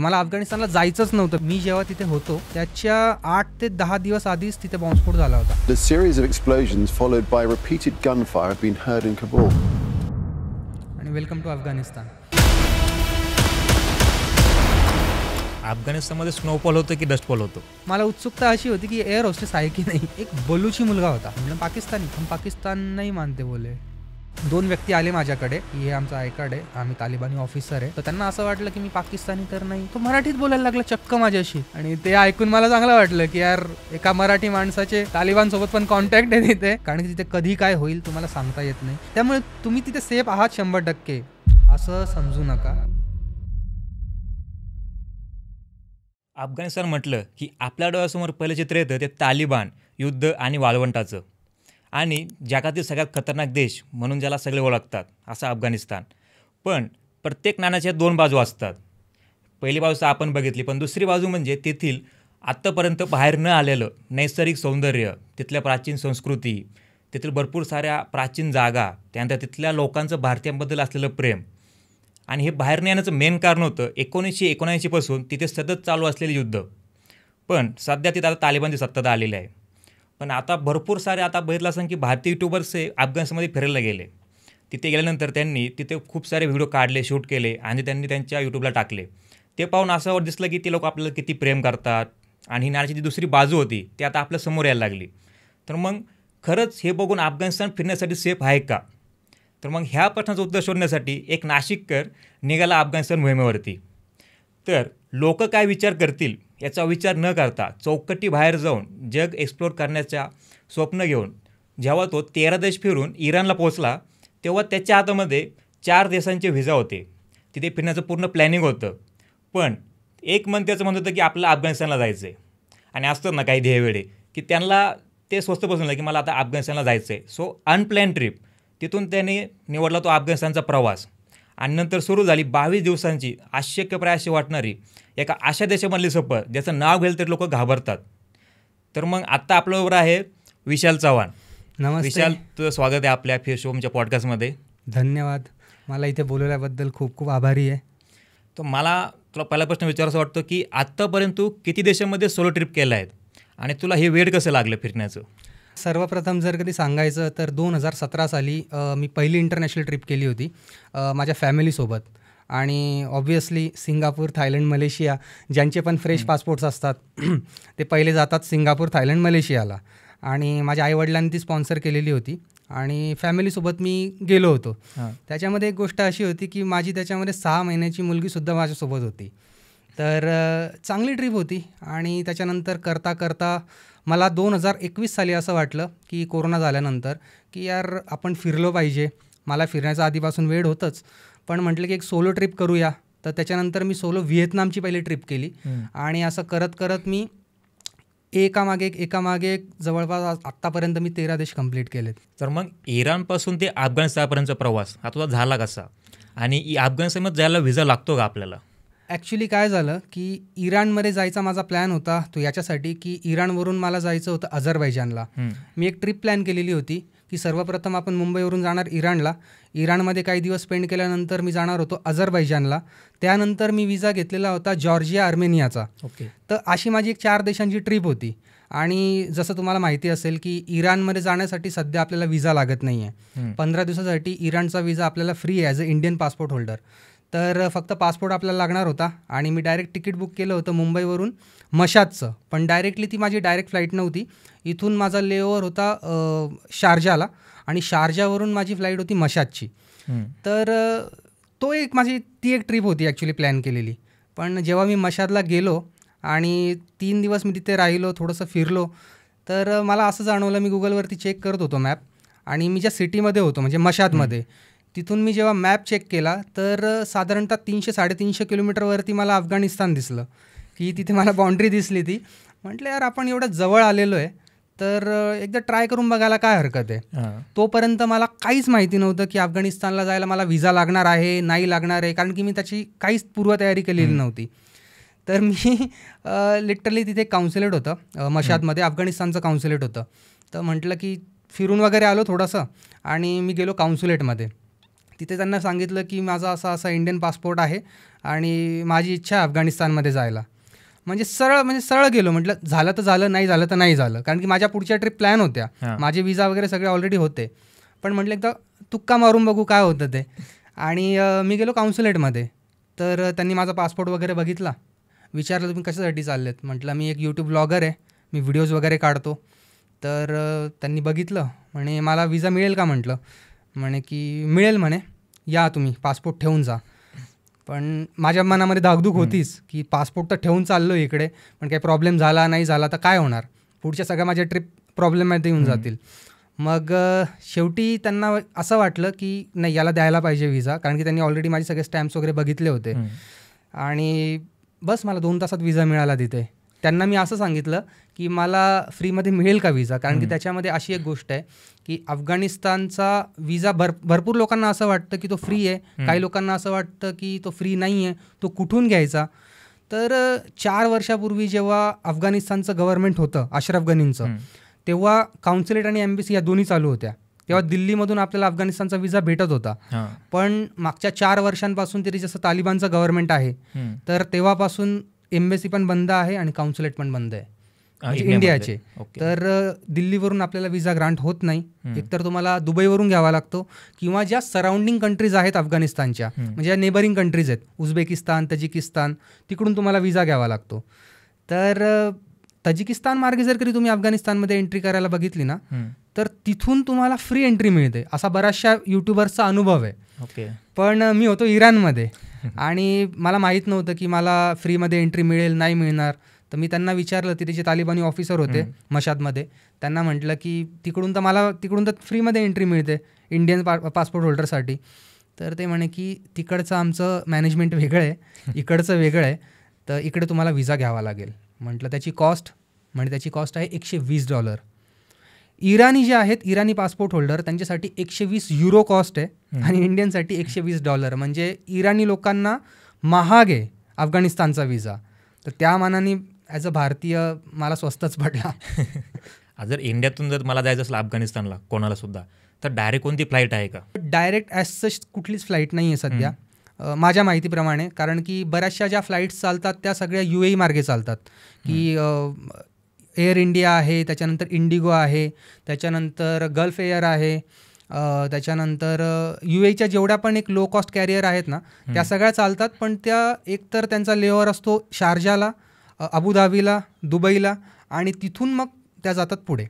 मला अफगाणिस्तानला जायचंच नव्हतं. मी जेव्हा तिथे होतो त्याच्या 8 ते 10 दिवस आधीच तिथे बॉम्बस्फोट झाला होता. The series of explosions followed by repeated gunfire have been heard in Kabul. आणि वेलकम टू अफगाणिस्तान. अफगाणिस्तानमध्ये स्नोफॉल होतं की डस्टफॉल होतं? मला उत्सुकता अशी होती की एअर होस्टेस आहे की नाही. एक बलुची मुलगा होता, म्हणजे पाकिस्तानी, पण पाकिस्तान नाही मानते बोले. 2 व्यक्ती आले माझ्याकडे, हे आमचा आय कार्ड आहे, आम्ही तालिबानी ऑफिसर आहे. तर त्यांना असं वाटलं की मी पाकिस्तानी तर नाही. तो मराठीत बोलायला लागला चक्क माझ्याशी, आणि ते ऐकून मला चांगलं वाटलं की यार एका मराठी माणसाचे तालिबान सोबत पण कॉन्टॅक्ट आहे तिथे, कारण की तिथे कधी काय होईल तुम्हाला सांगता येत नाही. त्यामुळे तुम्ही तिथे सेफ आहात 100%, असं समजू नका. अफगाणिस्तान म्हटलं की आपल्या डोळ्यासमोर पहिलं चित्र येतं ते तालिबान, युद्ध आणि वाळवंटाचं, आणि जगातील सगळ्यात खतरनाक देश म्हणून ज्याला सगळे ओळखतात असं अफगाणिस्तान. पण प्रत्येक नाण्याच्या 2 बाजू असतात. पहिली बाजू आपण बघितली, पण दुसरी बाजू म्हणजे तेथील आत्तापर्यंत बाहेर न आलेलं नैसर्गिक सौंदर्य, तिथल्या प्राचीन संस्कृती, तेथील भरपूर साऱ्या प्राचीन जागा, त्यानंतर तिथल्या लोकांचं भारतीयांबद्दल असलेलं प्रेम. आणि हे बाहेर न येण्याचं मेन कारण होतं 1979 पासून तिथे सतत चालू असलेले युद्ध. पण सध्या तिथं आता तालिबानची सत्ता आलेली आहे. पण आता भरपूर सारे आता बघितलं असं की भारतीय यूट्यूबर्स हे अफगाणिस्तानमध्ये फिरायला गेले. तिथे गेल्यानंतर त्यांनी तिथे खूप सारे व्हिडिओ काढले, शूट केले आणि त्यांनी त्यांच्या यूट्यूबला टाकले. ते पाहून असं दिसलं की ते लोक आपल्याला किती प्रेम करतात, आणि ही नाण्याची जी दुसरी बाजू होती ती आता आपल्या समोर यायला लागली. तर मग खरंच हे बघून अफगाणिस्तान फिरण्यासाठी सेफ आहे का? तर मग ह्या प्रश्नाचं उत्तर शोधण्यासाठी एक नाशिककर निघाला अफगाणिस्तान मोहिमेवरती. तर लोक काय विचार करतील याचा विचार न करता चौकटी बाहेर जाऊन जग एक्सप्लोर करण्याच्या स्वप्न घेऊन जेव्हा तो 13 देश फिरून इराणला पोहोचला, तेव्हा त्याच्या हातामध्ये 4 देशांचे व्हिजा होते. तिथे फिरण्याचं पूर्ण प्लॅनिंग होतं. पण एक मन त्याचं म्हणत होतं की आपल्याला अफगाणिस्तानला जायचं आहे. आणि असतं ना काही ध्येयवेळे की त्यांना ते स्वस्त बसवलं की मला आता अफगाणिस्तानला जायचं आहे. So unplanned trip. तिथून त्याने निवडला तो अफगाणिस्तानचा प्रवास. आणि नंतर सुरू झाली 22 दिवसांची अशक्यप्राय अशी वाटणारी एका अशा देशामधली सफर ज्याचं नाव घेईल तर लोक घाबरतात. तर मग आत्ता आपल्याबरोबर आहे विशाल चव्हाण. नमस्ते विशाल, तुझं स्वागत आहे आपल्या शोमच्या पॉडकास्टमध्ये. धन्यवाद. मला इथे बोलवल्याबद्दल खूप खूप आभारी आहे. तर मला तुला पहिला प्रश्न विचारायचा वाटतो की आत्तापर्यंत तू किती देशांमध्ये सोलो ट्रिप केला आहेत, आणि तुला हे वेळ कसं लागलं फिरण्याचं? सर्वप्रथम जर कधी सांगायचं तर 2017 साली मी पहिली इंटरनॅशनल ट्रिप केली होती माझ्या फॅमिलीसोबत. आणि ऑब्व्हियसली सिंगापूर, थायलंड, मलेशिया, ज्यांचे पण फ्रेश पासपोर्ट्स असतात ते पहिले जातात सिंगापूर, थायलंड, मलेशियाला. आणि माझ्या आईवडिलांनी ती स्पॉन्सर केलेली होती आणि फॅमिलीसोबत मी गेलो होतो. त्याच्यामध्ये एक गोष्ट अशी होती की माझी त्याच्यामध्ये 6 महिन्याची मुलगीसुद्धा माझ्यासोबत होती. तर चांगली ट्रिप होती. आणि त्याच्यानंतर करता करता मला 2021 साली असं वाटलं की कोरोना झाल्यानंतर की यार आपण फिरलो पाहिजे. मला फिरण्याचा आधीपासून वेळ होतंच, पण म्हटलं की एक सोलो ट्रिप करूया. तर त्याच्यानंतर मी सोलो व्हिएतनामची पहिली ट्रिप केली. आणि असं करत करत मी एकामागे एक जवळपास आत्तापर्यंत मी 13 देश कंप्लीट केलेत. तर मग इराणपासून ते अफगाणिस्तानपर्यंतचा प्रवास हा तुझा झाला कसा, आणि अफगाणिस्तानमध्ये जायला व्हिजा लागतो का आपल्याला? ॲक्च्युली काय झालं की इराणमध्ये जायचा माझा प्लॅन होता तो याच्यासाठी की इराणवरून मला जायचं होतं अझरबैजानला. मी एक ट्रिप प्लॅन केलेली होती की सर्वप्रथम आपण मुंबईवरून जाणार इराणला, इराणमध्ये काही दिवस स्पेंड केल्यानंतर मी जाणार होतो अझरबैजानला. त्यानंतर मी विजा घेतलेला होता जॉर्जिया, आर्मेनियाचा. ओके. तर अशी माझी एक 4 देशांची ट्रिप होती. आणि जसं तुम्हाला माहिती असेल की इराणमध्ये जाण्यासाठी सध्या आपल्याला विजा लागत नाही आहे. 15 दिवसासाठी इराणचा विजा आपल्याला फ्री आहे as a Indian passport holder. तर फक्त पासपोर्ट आपल्याला लागणार होता. आणि मी डायरेक्ट तिकीट बुक केलं होतं मुंबईवरून मशादचं. पण डायरेक्टली ती माझी डायरेक्ट फ्लाईट नव्हती. इथून माझा लेओव्हर होता शारजाला, आणि शारजावरून माझी फ्लाईट होती मशादची. तर ती एक ट्रिप होती ॲक्च्युली प्लॅन केलेली. पण जेव्हा मी मशादला गेलो आणि 3 दिवस मी तिथे राहिलो, थोडंसं फिरलो, तर मला असं जाणवलं, मी गुगलवरती चेक करत होतो मॅप, आणि मी ज्या सिटीमध्ये होतो म्हणजे मशादमध्ये, तिथून मी जेव्हा मॅप चेक केला तर साधारणतः 300-350 किलोमीटरवरती मला अफगाणिस्तान दिसलं, की तिथे मला बाउंड्री दिसली ती. म्हटलं यार आपण एवढं जवळ आलेलो आहे तर एकदा ट्राय करून बघायला काय हरकत आहे. तोपर्यंत मला काहीच माहिती नव्हतं की अफगाणिस्तानला जायला मला व्हिजा लागणार आहे नाही लागणार आहे, कारण की मी त्याची काहीच पूर्वतयारी केलेली नव्हती. तर मी लिटरली तिथे काउन्सिलेट होतं मशादमध्ये, अफगाणिस्तानचं काउन्सिलेट होतं. तर म्हटलं की फिरून वगैरे आलो थोडंसं, आणि मी गेलो काउन्सिलेटमध्ये. तिथे त्यांना सांगितलं की माझा असा इंडियन पासपोर्ट आहे आणि माझी इच्छा आहे अफगाणिस्तानमध्ये जायला. म्हणजे सरळ गेलो. म्हटलं झालं तर झालं, नाही झालं तर नाही झालं, कारण की माझ्या पुढच्या ट्रिप प्लॅन होत्या, माझे विजा वगैरे सगळे ऑलरेडी होते. पण म्हटलं एकदा तुक्का मारून बघू काय होतं ते. आणि मी गेलो काउन्सिलेटमध्ये. तर त्यांनी माझा पासपोर्ट वगैरे बघितला, विचारलं तुम्ही कशासाठी चाललेत. म्हटलं मी एक यूट्यूब ब्लॉगर आहे, मी व्हिडिओज वगैरे काढतो. तर त्यांनी बघितलं, म्हणे मला विजा मिळेल का. म्हटलं म्हणे की मिळेल म्हणे, या तुम्ही पासपोर्ट ठेवून जा. पण माझ्या मनामध्ये धाकधूक होतीच की पासपोर्ट तर ठेवून चाललो इकडे, पण काही प्रॉब्लेम झाला नाही झाला तर काय होणार, पुढच्या सगळ्या माझ्या ट्रिप प्रॉब्लेममध्ये येऊन जातील. मग शेवटी त्यांना असं वाटलं की नाही याला द्यायला पाहिजे विजा, कारण की त्यांनी ऑलरेडी माझे सगळे स्टॅम्प्स वगैरे बघितले होते. आणि बस मला 2 तासात विजा मिळाला तिथे. त्यांना मी असं सांगितलं की मला फ्रीमध्ये मिळेल का विजा, कारण की त्याच्यामध्ये अशी एक गोष्ट आहे की अफगाणिस्तानचा विजा भरपूर लोकांना असं वाटतं की तो फ्री आहे, काही लोकांना असं वाटतं की तो फ्री नाही आहे, तो कुठून घ्यायचा. तर 4 वर्षापूर्वी जेव्हा अफगाणिस्तानचं गव्हर्नमेंट होतं अशरफ गनींचं, तेव्हा काउन्सिलेट आणि एम्बेसी या दोन्ही चालू होत्या. तेव्हा दिल्लीमधून आपल्याला अफगाणिस्तानचा विजा भेटत होता. पण मागच्या 4 वर्षांपासून तरी जसं तालिबानचं गव्हर्नमेंट आहे, तर तेव्हापासून एम्बेसी पण बंद आहे आणि काउन्सिलेट पण बंद आहे इंडियाचे. तर दिल्लीवरून आपल्याला विजा ग्रांट होत नाही. एकतर तुम्हाला दुबईवरून घ्यावा लागतो किंवा ज्या सराउंडिंग कंट्रीज आहेत अफगाणिस्तानच्या, म्हणजे ज्या नेबरिंग कंट्रीज आहेत, उझबेकिस्तान, तजिकिस्तान, तिकडून तुम्हाला विजा घ्यावा लागतो. तर तजिकिस्तान मार्गे जर कधी तुम्ही अफगाणिस्तानमध्ये एंट्री करायला बघितली ना, तर तिथून तुम्हाला फ्री एंट्री मिळते, असा बऱ्याचशा यूट्यूबर्सचा अनुभव आहे. पण मी होतो इराणमध्ये आणि मला माहीत नव्हतं की मला फ्रीमध्ये एंट्री मिळेल नाही मिळणार. तर मी त्यांना विचारलं, तिथे जे तालिबानी ऑफिसर होते मशादमध्ये, त्यांना म्हटलं की तिकडून तर फ्रीमध्ये एंट्री मिळते इंडियन पासपोर्ट होल्डरसाठी. तर ते म्हणे की तिकडचं आमचं मॅनेजमेंट वेगळं आहे, इकडचं वेगळं आहे, तर इकडे तुम्हाला विजा घ्यावा लागेल. म्हटलं त्याची कॉस्ट आहे $120. इराणी जे आहेत, इराणी पासपोर्ट होल्डर, त्यांच्यासाठी €120 कॉस्ट आहे आणि इंडियनसाठी $120. म्हणजे इराणी लोकांना महाग आहे अफगाणिस्तानचा विजा. तर त्या मानाने ॲज अ भारतीय मला स्वस्तच पडला. जर इंडियातून जर मला जायचं असलं अफगाणिस्तानला कोणाला सुद्धा, तर डायरेक्ट कोणती फ्लाईट आहे का? डायरेक्ट ॲज सच कुठलीच फ्लाईट नाही आहे सध्या माझ्या माहितीप्रमाणे, कारण की बऱ्याचशा ज्या फ्लाईट्स चालतात त्या सगळ्या UAE मार्गे चालतात. की एअर इंडिया आहे, त्याच्यानंतर इंडिगो आहे, त्याच्यानंतर गल्फ एअर आहे, त्याच्यानंतर UAEच्या जेवढ्या पण एक लो कॉस्ट कॅरियर आहेत ना, त्या सगळ्या चालतात. पण त्या एकतर त्यांचा लेओव्हर असतो शारजाला, अबुधाबीला, दुबईला, आणि तिथून मग त्या जातात पुढे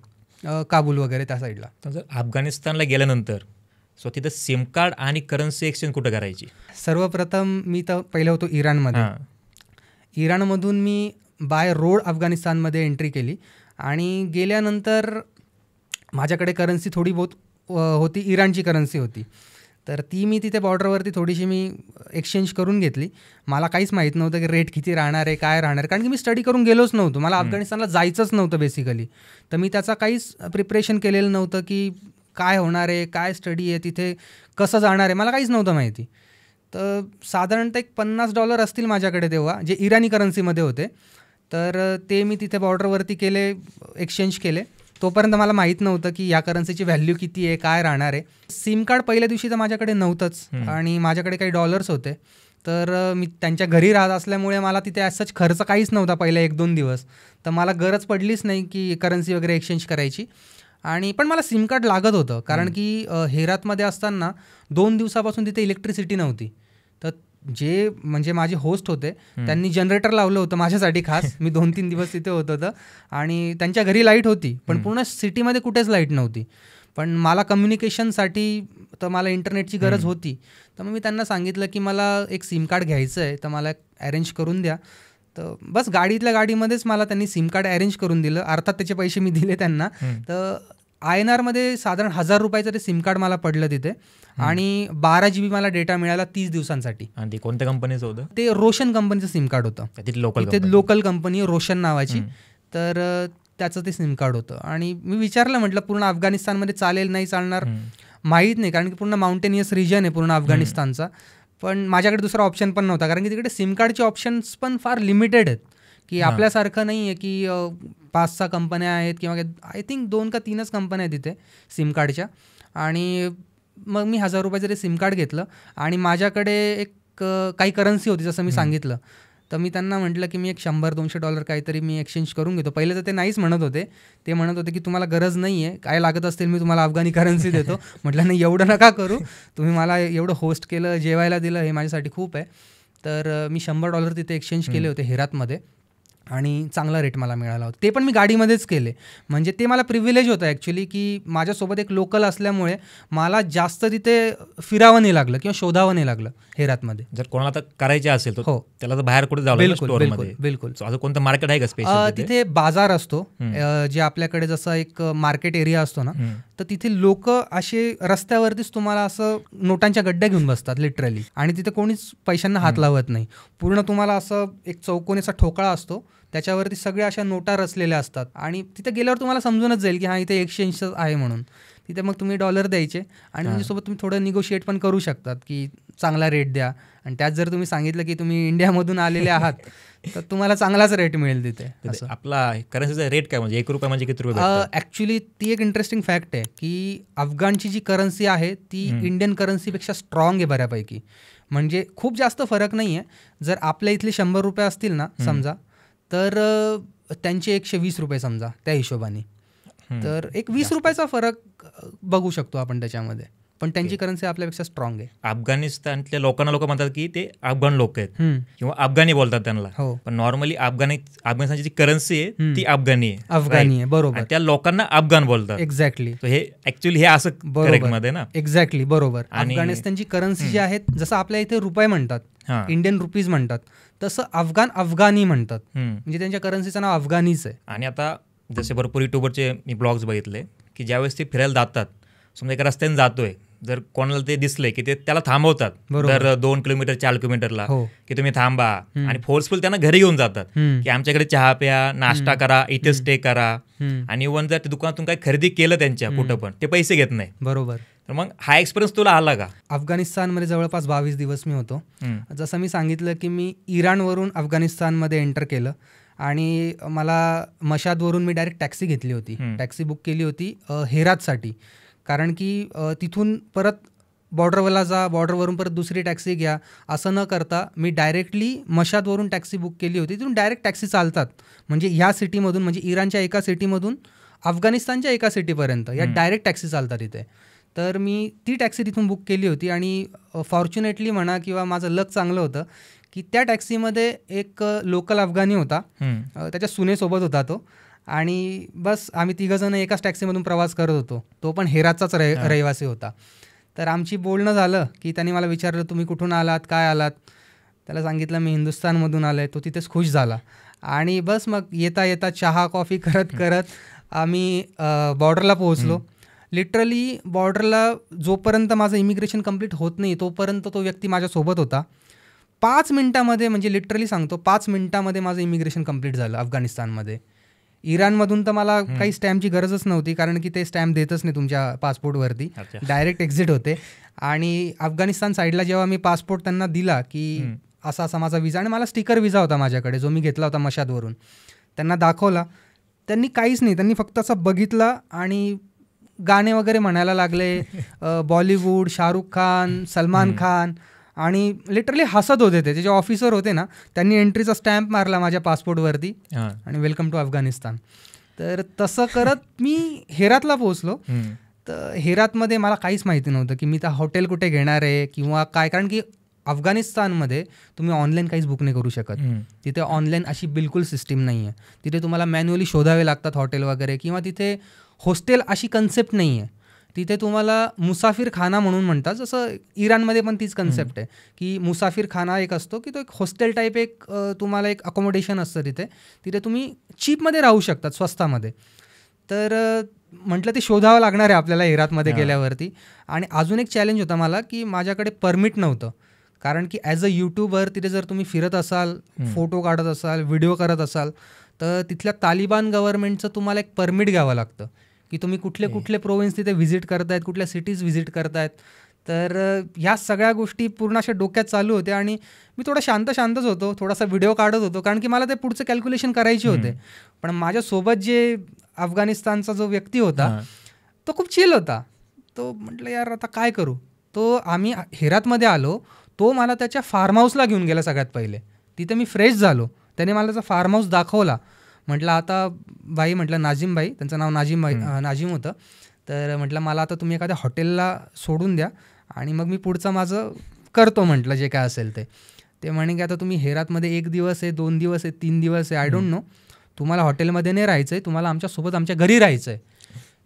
काबूल वगैरे त्या साईडला. तर जर अफगाणिस्तानला गेल्यानंतर तिथं सिम कार्ड आणि करन्सी एक्सचेंज कुठं करायची? सर्वप्रथम मी तर पहिलं होतो इराणमध्ये. इराणमधून मी बाय रोड अफगाणिस्तानमध्ये एंट्री केली आणि गेल्यानंतर माझ्याकडे करन्सी थोडी बहुत होती, इराणची करन्सी होती. तर ती मी तिथे बॉर्डरवरती थोडीशी मी एक्सचेंज करून घेतली. मला काहीच माहीत नव्हतं की रेट किती राहणार आहे, काय राहणार, कारण की मी स्टडी करून गेलोच नव्हतो. मला अफगाणिस्तानला जायचंच नव्हतं बेसिकली. तर मी त्याचा काहीच प्रिपरेशन केलेलं नव्हतं की काय होणार आहे, काय स्टडी आहे, तिथे कसं जाणार आहे, मला काहीच नव्हतं माहिती. तर साधारणतः एक $50 असतील माझ्याकडे तेव्हा, जे इराणी करन्सीमध्ये होते. तर ते मी तिथे बॉर्डरवरती केले, एक्सचेंज केले. तोपर्यंत मला माहीत नव्हतं की या करन्सीची व्हॅल्यू किती आहे, काय राहणार आहे. सिम कार्ड पहिल्या दिवशी तर माझ्याकडे नव्हतंच आणि माझ्याकडे काही डॉलर्स होते. तर मी त्यांच्या घरी राहत असल्यामुळे मला तिथे ॲज खर्च काहीच नव्हता पहिल्या 1-2 दिवस. तर मला गरज पडलीच नाही की करन्सी वगैरे एक्सचेंज करायची. आणि पण मला सिम कार्ड लागत होतं, कारण की हेरातमध्ये असताना 2 दिवसापासून तिथे इलेक्ट्रिसिटी नव्हती. तर जे म्हणजे माझे होस्ट होते त्यांनी जनरेटर लावलं होतं माझ्यासाठी खास. मी 2-3 दिवस तिथे होतं आणि त्यांच्या घरी लाईट होती, पण पूर्ण सिटीमध्ये कुठेच लाईट नव्हती. पण मला कम्युनिकेशनसाठी तर मला इंटरनेटची गरज होती. तर मग मी त्यांना सांगितलं की मला एक सिम कार्ड घ्यायचं आहे, तर मला अरेंज करून द्या. तर बस गाडीतल्या गाडीमध्येच मला त्यांनी सिम कार्ड अरेंज करून दिलं. अर्थात त्याचे पैसे मी दिले त्यांना. तर INR साधारण ₹1000 ते सिम कार्ड मला पडलं तिथे आणि 12 GB मला डेटा मिळाला 30 दिवसांसाठी. आणि ते कोणत्या कंपनीचं होतं? ते रोशन कंपनीचं सिम कार्ड होतं. तिथे लोकल कंपनी रोशन नावाची. तर त्याचं ते सिम कार्ड होतं आणि मी विचारलं, म्हटलं पूर्ण अफगाणिस्तानमध्ये चालेल नाही चालणार माहीत नाही, कारण की पूर्ण माउंटेनियस रिजन आहे पूर्ण अफगाणिस्तानचा. पण माझ्याकडे दुसरा ऑप्शन पण नव्हता, कारण की तिकडे सिम कार्डचे ऑप्शन्स पण फार लिमिटेड आहेत. की आपल्यासारखं नाही आहे की 5-6 कंपन्या आहेत किंवा आय थिंक 2 का 3च कंपन्या आहेत तिथे सिम कार्डच्या. आणि मग मी 1000 रुपयाचं ते सिम कार्ड घेतलं आणि माझ्याकडे एक काही करन्सी होती जसं मी सांगितलं. तर मी त्यांना म्हटलं की मी एक $100-200 काहीतरी मी एक्सचेंज करून घेतो. पहिले तर ते नाहीच म्हणत होते. ते म्हणत होते की तुम्हाला गरज नाही आहे, काय लागत असतील मी तुम्हाला अफगाणी करन्सी देतो. म्हटलं नाही एवढं नका करू, तुम्ही मला एवढं होस्ट केलं, जेवायला दिलं, हे माझ्यासाठी खूप आहे. तर मी $100 तिथे एक्सचेंज केले होते हेरातमध्ये आणि चांगला रेट मला मिळाला होता. ते पण मी गाडीमध्येच केले. म्हणजे ते मला प्रिव्हिलेज होतं ॲक्च्युली की माझ्यासोबत एक लोकल असल्यामुळे मला जास्त तिथे फिरावं नाही लागलं किंवा शोधावं नाही लागलं हेरातमध्ये. जर कोणाला आता करायचे असेल तर हो, त्याला तर बाहेर कुठे जावं लागेल स्टोअरमध्ये. बिलकुल. असं कोणतं मार्केट आहे का स्पेशल तिथे बाजार असतो, जे आपल्याकडे जसं एक मार्केट एरिया असतो ना, तर तिथे लोक असे रस्त्यावरतीच तुम्हाला असं नोटांच्या गड्ड्या घेऊन बसतात लिटरली, आणि तिथे कोणीच पैशांना हात लावत नाही. पूर्ण तुम्हाला असं एक चौकोनीचा ठोकळा असतो, त्याच्यावरती सगळ्या अशा नोटा रचलेल्या असतात आणि तिथे गेल्यावर तुम्हाला समजूनच जाईल की हां इथे एक्सचेंज आहे म्हणून. तिथे मग तुम्ही $1 द्यायचे आणि त्याच्यासोबत तुम्ही थोडं निगोशिएट पण करू शकतात की चांगला रेट द्या. आणि त्यात जर तुम्ही सांगितलं की तुम्ही इंडियामधून आलेले आहात तर तुम्हाला चांगलाच रेट मिळेल तिथे. आपला करन्सीचा रेट काय म्हणजे ₹1 म्हणजे किती रुपये? ॲक्च्युली ती एक इंटरेस्टिंग फॅक्ट आहे की अफगाणची जी करन्सी आहे ती इंडियन करन्सीपेक्षा स्ट्रॉंग आहे बऱ्यापैकी. म्हणजे खूप जास्त फरक नाही आहे. जर आपल्या इथले $100 असतील ना समजा, तर त्यांचे ₹120 समजा त्या हिशोबाने, तर एक ₹20 फरक बघू शकतो आपण त्याच्यामध्ये. पण त्यांची करन्सी आपल्यापेक्षा स्ट्रॉंग आहे. अफगाणिस्तानच्या लोकांना लोक म्हणतात की ते अफगाण लोक आहेत किंवा अफगाणी बोलतात त्यांना. पण नॉर्मली अफगाणिस्तानची जी करन्सी आहे ती अफगाणी आहे. बरोबर. त्या लोकांना अफगाण बोलतात. एक्झॅक्टली. हे ऍक्च्युअली हे असं करेक्ट मध्ये ना. एक्झॅक्टली बरोबर. अफगाणिस्तानची करन्सी जी आहे, जसं आपल्या इथे रुपये म्हणतात, इंडियन रुपीज म्हणतात, तसं अफगाणी म्हणतात. म्हणजे त्यांच्या करन्सीचं नाव अफगाणीच आहे. आणि आता जसे भरपूर युट्यूबरचे मी ब्लॉग्स बघितले की ज्यावेळेस ते फिरायला जातात, समजा एका रस्त्याने जातोय, जर कोणाला ते दिसले की ते त्याला थांबवतात दर 2 किलोमीटर 4 किलोमीटरला की तुम्ही थांबा, आणि फोर्सफुल त्यांना घरी घेऊन जातात की आमच्याकडे चहा प्या, नाश्ता करा, इथे स्टे करा. आणि इव्हन जर दुकानातून काही खरेदी केलं त्यांच्या कुठं पण ते पैसे घेत नाही. बरोबर. तर मग हा एक्सपिरियन्स तुला आला का? अफगाणिस्तानमध्ये जवळपास 22 दिवस मी होतो. जसं मी सांगितलं की मी इराणवरून अफगाणिस्तानमध्ये एंटर केलं आणि मला मशादवरून मी डायरेक्ट टॅक्सी घेतली होती. टॅक्सी बुक केली होती हेरातसाठी, कारण की तिथून परत बॉर्डरवरला जा, बॉर्डरवरून परत दुसरी टॅक्सी घ्या, असं न करता मी डायरेक्टली मशादवरून टॅक्सी बुक केली होती. तिथून डायरेक्ट टॅक्सी चालतात, म्हणजे ह्या सिटीमधून, म्हणजे इराणच्या एका सिटीमधून अफगाणिस्तानच्या एका सिटीपर्यंत या डायरेक्ट टॅक्सी चालतात इथे. तर मी ती टॅक्सी तिथून बुक केली होती आणि फॉर्च्युनेटली म्हणा किंवा माझं लक चांगलं होतं की त्या टॅक्सीमध्ये एक लोकल अफगाणी होता, त्याच्या सुनेसोबत होता तो, आणि बस आम्ही तिघंजणं एकाच टॅक्सीमधून प्रवास करत होतो. तो पण हेरातचाच रहिवासी होता. तर आमची बोलणं झालं की त्यांनी मला विचारलं तुम्ही कुठून आलात, काय आलात. त्याला सांगितलं मी हिंदुस्थानमधून आलो आहे. तो तिथेच खुश झाला आणि बस मग येता येता चहा कॉफी करत करत आम्ही बॉर्डरला पोहोचलो. लिटरली बॉर्डरला जोपर्यंत माझं इमिग्रेशन कंप्लीट होत नाही तोपर्यंत तो व्यक्ती माझ्यासोबत होता. 5 मिनिटामध्ये, म्हणजे लिटरली सांगतो 5 मिनिटामध्ये माझं इमिग्रेशन कंप्लीट झालं अफगाणिस्तानमध्ये. इराणमधून तर मला काही स्टॅम्पची गरजच नव्हती, कारण की ते स्टॅम्प देतच नाही तुमच्या पासपोर्टवरती, डायरेक्ट एक्झिट होते. आणि अफगाणिस्तान साईडला जेव्हा मी पासपोर्ट त्यांना दिला की असा असा माझा विजा, आणि मला स्टिकर विजा होता माझ्याकडे जो मी घेतला होता मशादवरून, त्यांना दाखवला. त्यांनी काहीच नाही, त्यांनी फक्त असं बघितलं आणि गाणे वगैरे म्हणायला लागले, बॉलिवूड, शाहरुख खान, सलमान खान, आणि लिटरली हसत होते. ते जे ऑफिसर होते ना, त्यांनी एंट्रीचा स्टॅम्प मारला माझ्या पासपोर्टवरती आणि वेलकम टू अफगाणिस्तान. तर तसं करत मी हेरातला पोहोचलो. तर हेरातमध्ये मला काहीच माहिती नव्हतं की मी त्या हॉटेल कुठे घेणार आहे किंवा काय, कारण की अफगाणिस्तानमध्ये तुम्ही ऑनलाईन काहीच बुक नाही करू शकत. तिथे ऑनलाईन अशी बिलकुल सिस्टीम नाही आहे. तिथे तुम्हाला मॅन्युअली शोधावे लागतात हॉटेल वगैरे, किंवा तिथे हॉस्टेल अशी कन्सेप्ट नाही आहे. तिथे तुम्हाला मुसाफिर खाना म्हणून म्हणतात, जसं इराणमध्ये पण तीच कन्सेप्ट आहे की मुसाफिर खाना एक असतो की तो एक हॉस्टेल टाईप एक तुम्हाला एक अकोमोडेशन असतं तिथे तुम्ही चीपमध्ये राहू शकतात, स्वस्तामध्ये. तर म्हटलं ते शोधावं लागणार आहे आपल्याला हेरातमध्ये गेल्यावरती. आणि अजून एक चॅलेंज होता मला की माझ्याकडे परमिट नव्हतं, कारण की ॲज अ यूट्यूबर तिथे जर तुम्ही फिरत असाल, फोटो काढत असाल, व्हिडिओ करत असाल, तर तिथल्या तालिबान गव्हर्नमेंटचं तुम्हाला एक परमिट घ्यावं लागतं की तुम्ही कुठले कुठले प्रोविन्स तिथे व्हिजिट करतायत, कुठल्या सिटीज व्हिजिट करतायत. तर ह्या सगळ्या गोष्टी पूर्ण अशा डोक्यात चालू होत्या आणि मी थोडा शांतच होतो, थोडासा व्हिडिओ काढत होतो, कारण की मला ते पुढचं कॅल्क्युलेशन करायचे होते. पण माझ्यासोबत जे अफगाणिस्तानचा जो व्यक्ती होता तो खूप चिल होता. तो म्हटलं यार आता काय करू. तो आम्ही हेरातमध्ये आलो, तो मला त्याच्या फार्म हाऊसला घेऊन गेला सगळ्यात पहिले. तिथे मी फ्रेश झालो, त्याने मला त्याचा फार्म हाऊस दाखवला. म्हटलं आता बाई, म्हटलं नाझीम बाई, त्यांचं नाव नाझीम होतं. तर म्हटलं मला आता तुम्ही एखाद्या हॉटेलला सोडून द्या आणि मग मी पुढचं माझं करतो म्हटलं जे काय असेल ते. ते म्हणे की आता तुम्ही हेरातमध्ये 1 दिवस आहे, 2 दिवस आहे, 3 दिवस आहे, आय डोंट नो, तुम्हाला हॉटेलमध्ये नाही राहायचं आहे, तुम्हाला आमच्यासोबत आमच्या घरी राहायचं आहे.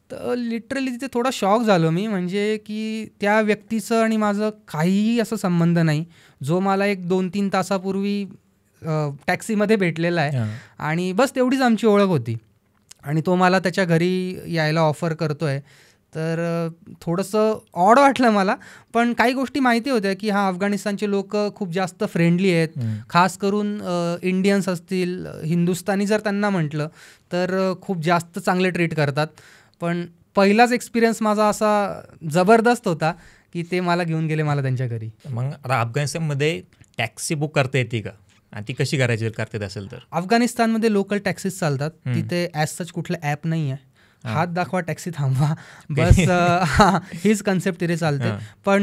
तर लिटरली तिथे थोडा शॉक झालो मी, म्हणजे की त्या व्यक्तीचं आणि माझं काहीही असं संबंध नाही, जो मला एक 2-3 तासापूर्वी टॅक्सीमध्ये भेटलेला आहे आणि बस तेवढीच आमची ओळख होती. आणि तो मला त्याच्या घरी यायला ऑफर करतो आहे. तर थोडंसं ऑड वाटलं मला, पण काही गोष्टी माहिती होत्या की हा अफगाणिस्तानचे लोक खूप जास्त फ्रेंडली आहेत. खास करून इंडियन्स असतील, हिंदुस्थानी जर त्यांना म्हटलं तर खूप जास्त चांगले ट्रीट करतात. पण पहिलाच एक्सपिरियन्स माझा असा जबरदस्त होता की ते मला घेऊन गेले मला त्यांच्या घरी. मग आता अफगाणिस्तानमध्ये टॅक्सी बुक करता येते का, आणि ती कशी करायची करता येत असेल तर? अफगाणिस्तानमध्ये लोकल टॅक्सीज चालतात. तिथे ॲज सच कुठलं ॲप नाही आहे. हात दाखवा, टॅक्सी थांबवा, बस हीच कन्सेप्ट तिथे चालते. पण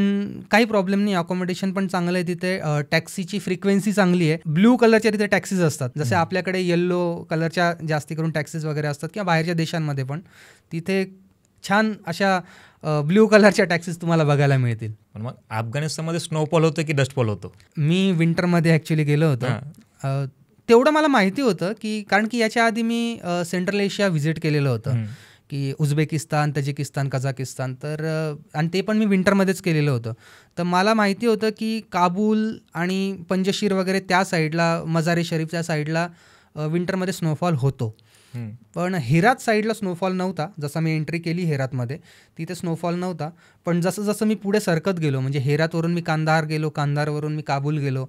काही प्रॉब्लेम नाही, अकोमोडेशन पण चांगलं आहे तिथे. टॅक्सीची फ्रिक्वेन्सी चांगली आहे. ब्ल्यू कलरच्या तिथे टॅक्सीज असतात, जसे आपल्याकडे येल्लो कलरच्या जास्ती करून टॅक्सीज वगैरे असतात किंवा बाहेरच्या देशांमध्ये पण तिथे छान अशा ब्ल्यू कलरच्या टॅक्सीज तुम्हाला बघायला मिळतील. पण मग अफगाणिस्तानमध्ये स्नोफॉल होतं की डस्टफॉल होतो? मी विंटरमध्ये ॲक्च्युली गेलो होतो. तेवढं मला माहिती होतं की कारण की याच्या आधी मी सेंट्रल एशिया व्हिजिट केलेलं होतं, की उझबेकिस्तान, तजिकिस्तान, कझाकिस्तान. तर आणि ते पण मी विंटरमध्येच केलेलं होतं. तर मला माहिती होतं की काबूल आणि पंजशीर वगैरे त्या साईडला, मजारे शरीफ त्या साईडला विंटरमध्ये स्नोफॉल होतो. पण हेरात साईडला स्नोफॉल नव्हता. जसं मी एंट्री केली हेरातमध्ये तिथे स्नोफॉल नव्हता. पण जसं जसं मी पुढे सरकत गेलो, म्हणजे हेरातवरून मी कांदाहार गेलो, कांदाहारवरून मी काबूल गेलो,